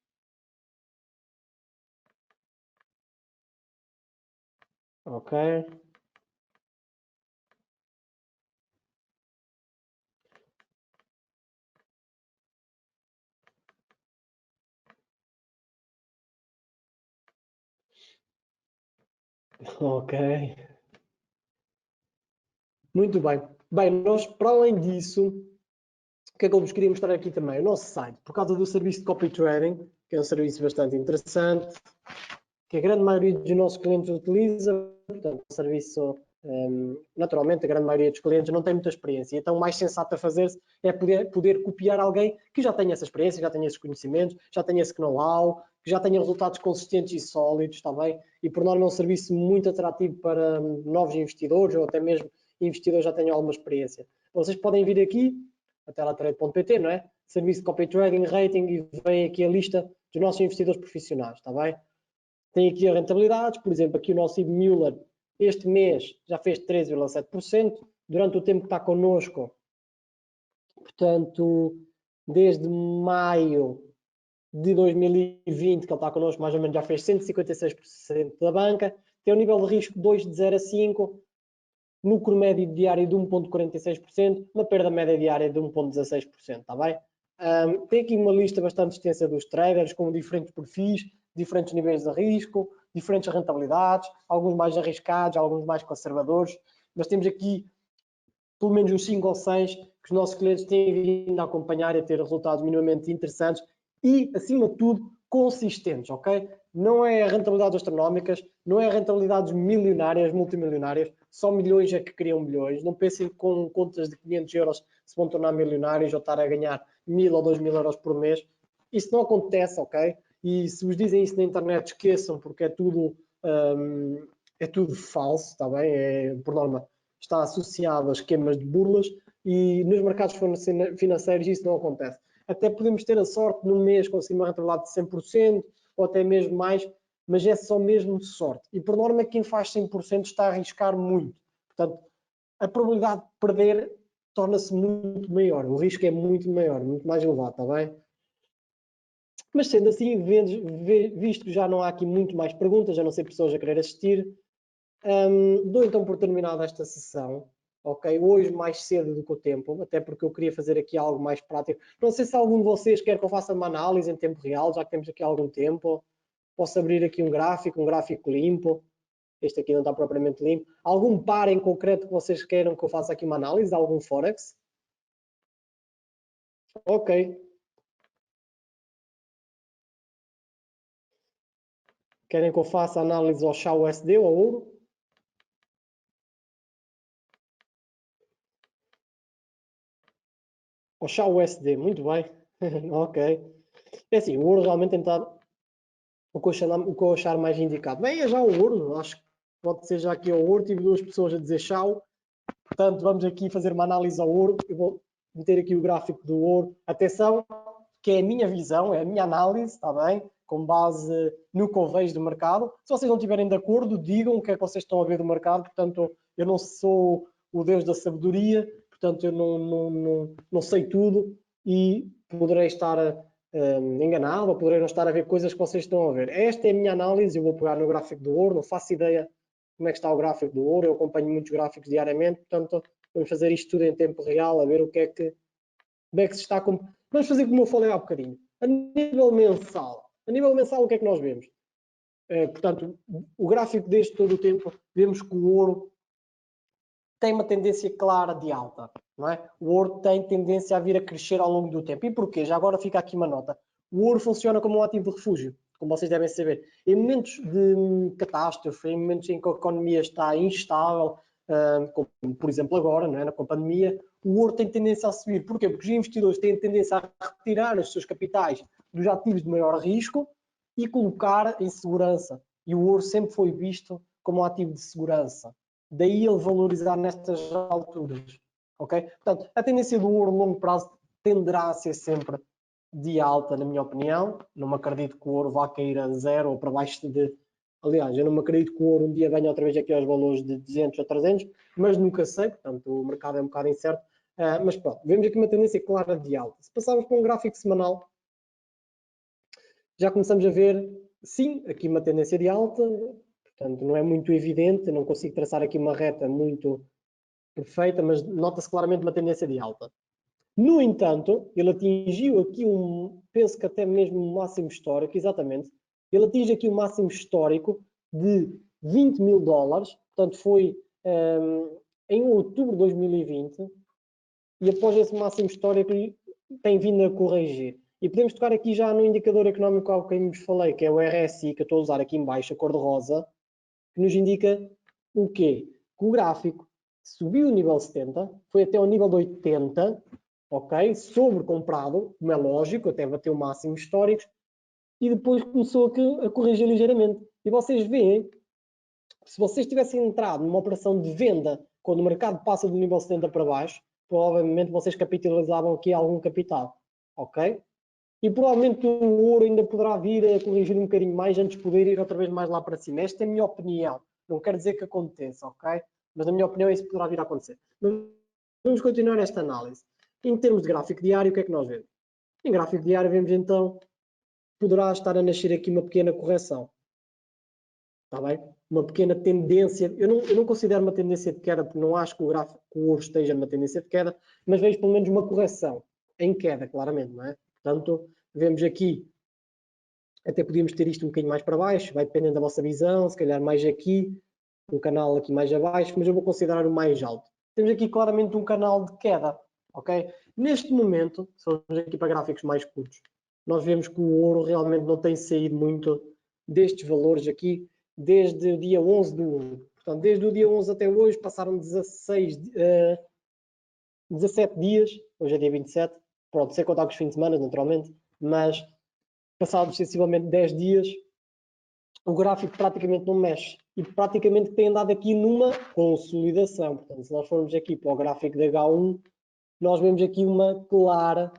Ok. Ok. Muito bem. Bem, nós, para além disso, o que é que eu vos queria mostrar aqui também? O nosso site, por causa do serviço de copy trading, que é um serviço bastante interessante, que a grande maioria dos nossos clientes utiliza, portanto, um serviço, naturalmente, a grande maioria dos clientes não tem muita experiência, então o mais sensato a fazer-se é poder copiar alguém que já tenha essa experiência, já tenha esses conhecimentos, já tenha esse know-how, que já tenha resultados consistentes e sólidos, está bem? E por norma é um serviço muito atrativo para novos investidores ou até mesmo investidores já tenham alguma experiência. Vocês podem vir aqui, a teletrade.pt, não é? Serviço de copy trading, rating, e vem aqui a lista dos nossos investidores profissionais, está bem? Tem aqui a rentabilidade, por exemplo, aqui o nosso IB Müller este mês já fez 13,7%, durante o tempo que está connosco, portanto, desde maio de 2020, que ele está connosco, mais ou menos já fez 156% da banca, tem um nível de risco 2 de 0 a 5, lucro médio diário de 1,46%, uma perda média diária de 1,16%, está bem? Tem aqui uma lista bastante extensa dos traders, com diferentes perfis, diferentes níveis de risco, diferentes rentabilidades, alguns mais arriscados, alguns mais conservadores, mas temos aqui pelo menos uns 5 ou 6 que os nossos clientes têm vindo a acompanhar e a ter resultados minimamente interessantes e, acima de tudo, consistentes, ok? Não é rentabilidades astronómicas, não é rentabilidades milionárias, multimilionárias, só milhões é que criam milhões. Não pensem que com contas de 500 euros se vão tornar milionários ou estar a ganhar 1.000 ou 2.000 euros por mês. Isso não acontece, ok? E se vos dizem isso na internet, esqueçam, porque é tudo falso, está bem? É, por norma, está associado a esquemas de burlas e nos mercados financeiros isso não acontece. Até podemos ter a sorte num mês conseguir uma rentabilidade de 100% ou até mesmo mais, mas é só mesmo sorte. E por norma quem faz 100% está a arriscar muito. Portanto, a probabilidade de perder torna-se muito maior. O risco é muito maior, muito mais elevado, está bem? Mas sendo assim, visto que já não há aqui muito mais perguntas, a não ser pessoas a querer assistir, dou então por terminada esta sessão. Ok, hoje mais cedo do que o tempo, até porque eu queria fazer aqui algo mais prático. Não sei se algum de vocês quer que eu faça uma análise em tempo real, já que temos aqui algum tempo. Posso abrir aqui um gráfico limpo. Este aqui não está propriamente limpo. Algum par em concreto que vocês queiram que eu faça aqui uma análise? Algum Forex? Ok. Querem que eu faça análise ao chá USD ou ao ouro? Ao chá USD, muito bem. Ok. É assim, o ouro realmente tem estado o que eu achar mais indicado. Bem, é já o ouro. Acho que pode ser já aqui ao ouro. Tive duas pessoas a dizer chau. Portanto, vamos aqui fazer uma análise ao ouro. Eu vou meter aqui o gráfico do ouro. Atenção, que é a minha visão, é a minha análise, está bem? Com base no que eu vejo do mercado. Se vocês não estiverem de acordo, digam o que é que vocês estão a ver do mercado. Portanto, eu não sou o Deus da sabedoria, portanto, eu não sei tudo e poderei estar enganado ou poderei não estar a ver coisas que vocês estão a ver. Esta é a minha análise, eu vou pegar no gráfico do ouro, não faço ideia como é que está o gráfico do ouro, eu acompanho muitos gráficos diariamente, portanto, vamos fazer isto tudo em tempo real, a ver o que é que, como é que se está... Vamos fazer como eu falei há bocadinho. A nível mensal, o que é que nós vemos? Portanto, o gráfico deste todo o tempo, vemos que o ouro tem uma tendência clara de alta, não é? O ouro tem tendência a vir a crescer ao longo do tempo. E porquê? Já agora fica aqui uma nota. O ouro funciona como um ativo de refúgio, como vocês devem saber. Em momentos de catástrofe, em momentos em que a economia está instável, como por exemplo agora, não é? Com a pandemia, o ouro tem tendência a subir. Porquê? Porque os investidores têm tendência a retirar os seus capitais dos ativos de maior risco e colocar em segurança. E o ouro sempre foi visto como um ativo de segurança. Daí ele valorizar nestas alturas. Ok? Portanto, a tendência do ouro a longo prazo tenderá a ser sempre de alta, na minha opinião. Não me acredito que o ouro vá cair a zero ou para baixo de... Aliás, eu não me acredito que o ouro um dia venha outra vez aqui aos valores de 200 a 300, mas nunca sei, portanto o mercado é um bocado incerto. Mas pronto, vemos aqui uma tendência clara de alta. Se passarmos para um gráfico semanal, já começamos a ver, sim, aqui uma tendência de alta, portanto não é muito evidente, não consigo traçar aqui uma reta muito perfeita, mas nota-se claramente uma tendência de alta. No entanto, ele atingiu aqui penso que até mesmo um máximo histórico, exatamente, ele atinge aqui um máximo histórico de 20 mil dólares, portanto foi em outubro de 2020, e após esse máximo histórico tem vindo a corrigir. E podemos tocar aqui já no indicador económico ao que vos falei, que é o RSI, que eu estou a usar aqui em baixo, a cor de rosa, que nos indica o quê? Que o gráfico subiu o nível 70, foi até o nível de 80, ok? Sobrecomprado, como é lógico, até bateu máximos históricos, e depois começou a corrigir ligeiramente. E vocês veem, se vocês tivessem entrado numa operação de venda quando o mercado passa do nível 70 para baixo, provavelmente vocês capitalizavam aqui algum capital, ok? E provavelmente o ouro ainda poderá vir a corrigir um bocadinho mais antes de poder ir outra vez mais lá para cima. Esta é a minha opinião. Não quer dizer que aconteça, ok? Mas na minha opinião isso poderá vir a acontecer. Mas vamos continuar esta análise. Em termos de gráfico diário, o que é que nós vemos? Em gráfico diário vemos então, poderá estar a nascer aqui uma pequena correção. Está bem? Uma pequena tendência. Eu não considero uma tendência de queda, porque não acho que o gráfico que o ouro esteja numa tendência de queda, mas vejo pelo menos uma correção em queda, claramente, não é? Portanto, vemos aqui, até podíamos ter isto um bocadinho mais para baixo, vai dependendo da vossa visão, se calhar mais aqui, um canal aqui mais abaixo, mas eu vou considerar o mais alto. Temos aqui claramente um canal de queda, ok? Neste momento, se formos aqui para gráficos mais curtos, nós vemos que o ouro realmente não tem saído muito destes valores aqui, desde o dia 11 do 1. Portanto, desde o dia 11 até hoje passaram 17 dias, hoje é dia 27, pronto, sem contar com os fins de semana, naturalmente, mas passados sensivelmente 10 dias, o gráfico praticamente não mexe e praticamente tem andado aqui numa consolidação. Portanto, se nós formos aqui para o gráfico de H1, nós vemos aqui uma clara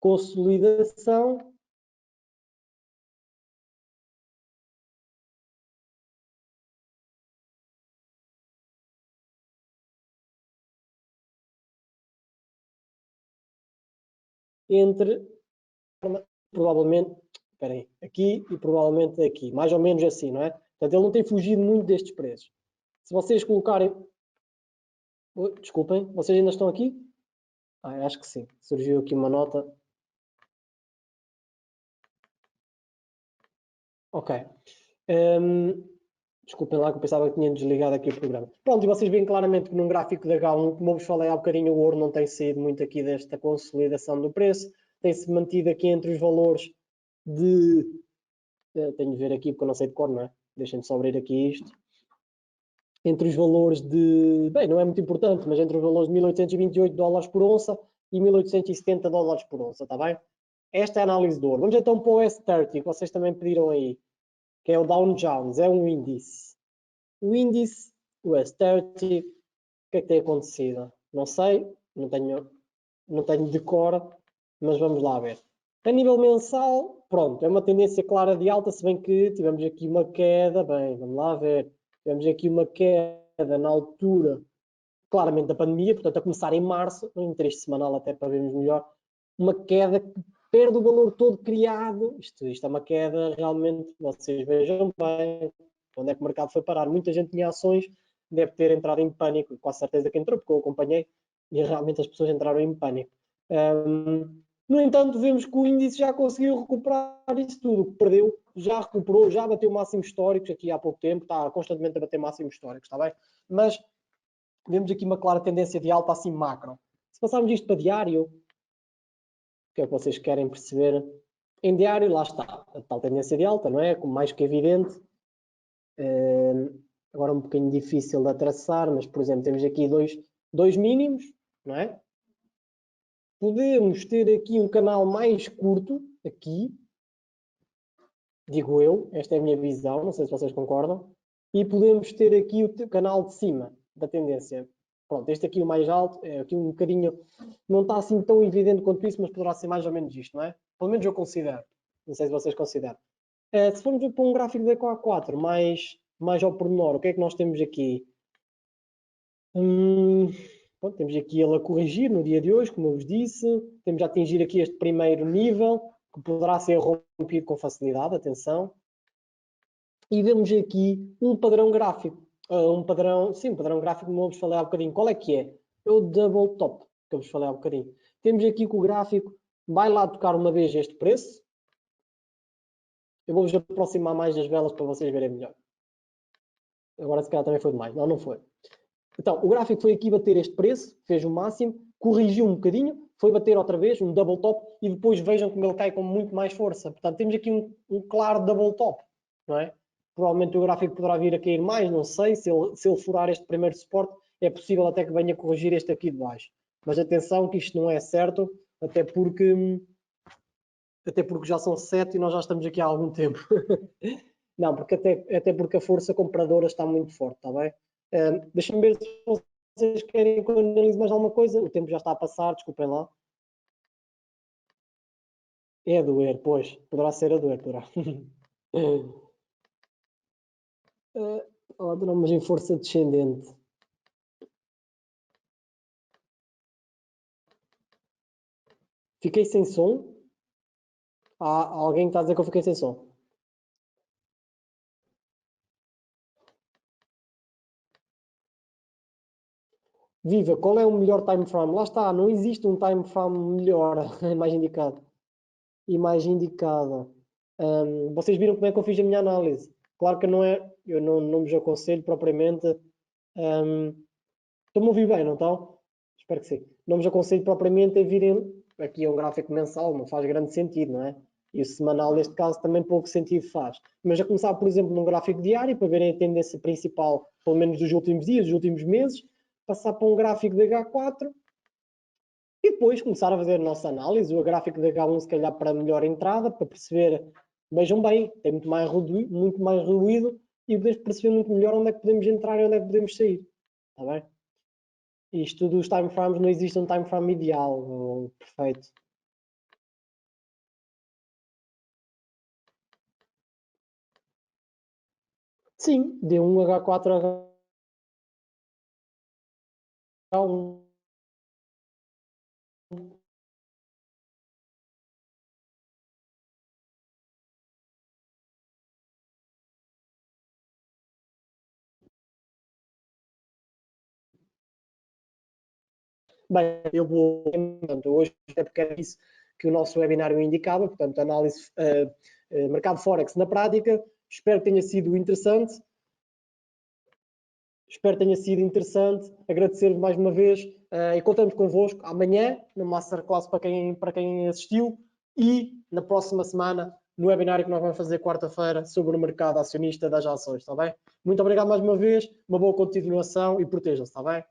consolidação entre, provavelmente, espera aí, aqui e provavelmente aqui, mais ou menos assim, não é? Portanto, ele não tem fugido muito destes preços. Se vocês colocarem... Desculpem, vocês ainda estão aqui? Acho que sim. Surgiu aqui uma nota. Ok. Desculpem lá que eu pensava que tinha desligado aqui o programa. Pronto, e vocês veem claramente que num gráfico da H1, como eu vos falei há bocadinho, o ouro não tem saído muito aqui desta consolidação do preço. Tem-se mantido aqui entre os valores de... tenho de ver aqui porque eu não sei de cor, não é? Deixem-me só abrir aqui isto. Entre os valores de... Bem, não é muito importante, mas entre os valores de 1828 dólares por onça e 1870 dólares por onça, está bem? Esta é a análise do ouro. Vamos então para o S30, que vocês também pediram aí, que é o Dow Jones, é um índice. O índice, o S30, o que é que tem acontecido? Não sei, não tenho de cor, mas vamos lá ver. A nível mensal, pronto, é uma tendência clara de alta, se bem que tivemos aqui uma queda, bem, vamos lá ver. Tivemos aqui uma queda na altura, claramente da pandemia, portanto a começar em março, em 3 semanal até para vermos melhor, uma queda que perde o valor todo criado. Isto é uma queda realmente, vocês vejam bem, onde é que o mercado foi parar. Muita gente tinha ações, deve ter entrado em pânico, com a certeza que entrou, porque eu acompanhei, e realmente as pessoas entraram em pânico. No entanto, vemos que o índice já conseguiu recuperar isso tudo, perdeu, já recuperou, já bateu máximos históricos aqui há pouco tempo, está constantemente a bater máximos históricos, está bem? Mas vemos aqui uma clara tendência de alta assim macro. Se passarmos isto para diário, o que é que vocês querem perceber? Em diário, lá está, a tal tendência de alta, não é? Como mais que evidente. Agora um bocadinho difícil de traçar, mas, por exemplo, temos aqui dois mínimos, não é? Podemos ter aqui um canal mais curto, aqui, digo eu, esta é a minha visão, não sei se vocês concordam, e podemos ter aqui o canal de cima da tendência. Pronto, este aqui o mais alto, é aqui um bocadinho, não está assim tão evidente quanto isso, mas poderá ser mais ou menos isto, não é? Pelo menos eu considero, não sei se vocês consideram. Se formos para um gráfico da Q4 mais ao pormenor, o que é que nós temos aqui? Bom, temos aqui ele a corrigir no dia de hoje, como eu vos disse. Temos a atingir aqui este primeiro nível, que poderá ser rompido com facilidade, atenção. E vemos aqui um padrão gráfico. Um padrão gráfico, como eu vos falei há bocadinho. Qual é que é? É o double top, que eu vos falei há bocadinho. Temos aqui que o gráfico vai lá tocar uma vez este preço. Eu vou-vos aproximar mais das velas para vocês verem melhor. Agora se calhar também foi demais. Não, não foi. Então, o gráfico foi aqui bater este preço, fez o máximo, corrigiu um bocadinho, foi bater outra vez, um double top, e depois vejam como ele cai com muito mais força. Portanto, temos aqui um claro double top, não é? Provavelmente o gráfico poderá vir a cair mais, não sei, se ele furar este primeiro suporte, é possível até que venha corrigir este aqui de baixo. Mas atenção que isto não é certo, até porque já são 7 e nós já estamos aqui há algum tempo. Não, porque até porque a força compradora está muito forte, está bem? Deixem-me ver se vocês querem que eu analise mais alguma coisa. O tempo já está a passar, desculpem lá. É a doer, pois. Poderá ser a doer, poderá. Mas em força descendente. Fiquei sem som? Há alguém que está a dizer que eu fiquei sem som. Viva, qual é o melhor time frame? Lá está, não existe um time frame melhor, mais indicado. E mais indicado. Vocês viram como é que eu fiz a minha análise. Claro que não é, eu não vos aconselho propriamente. Estão-me a ouvir bem, não estão? Espero que sim. Não vos aconselho propriamente a virem. Aqui é um gráfico mensal, não faz grande sentido, não é? E o semanal, neste caso, também pouco sentido faz. Mas a começar, por exemplo, num gráfico diário, para verem a tendência principal, pelo menos dos últimos dias, dos últimos meses, passar para um gráfico de H4 e depois começar a fazer a nossa análise. O gráfico de H1, se calhar, para melhor entrada, para perceber, vejam bem, tem muito mais ruído e podemos perceber muito melhor onde é que podemos entrar e onde é que podemos sair. Está bem? Isto dos time frames, não existe um time frame ideal, perfeito. Sim, D1H4H1. Bem, eu vou, portanto, hoje, até porque era isso que o nosso webinário indicava, portanto, análise mercado Forex na prática. Espero que tenha sido interessante. Agradecer-vos mais uma vez e contamos convosco amanhã no Masterclass para quem assistiu e na próxima semana no webinário que nós vamos fazer quarta-feira sobre o mercado acionista das ações, está bem? Muito obrigado mais uma vez, uma boa continuação e protejam-se, está bem?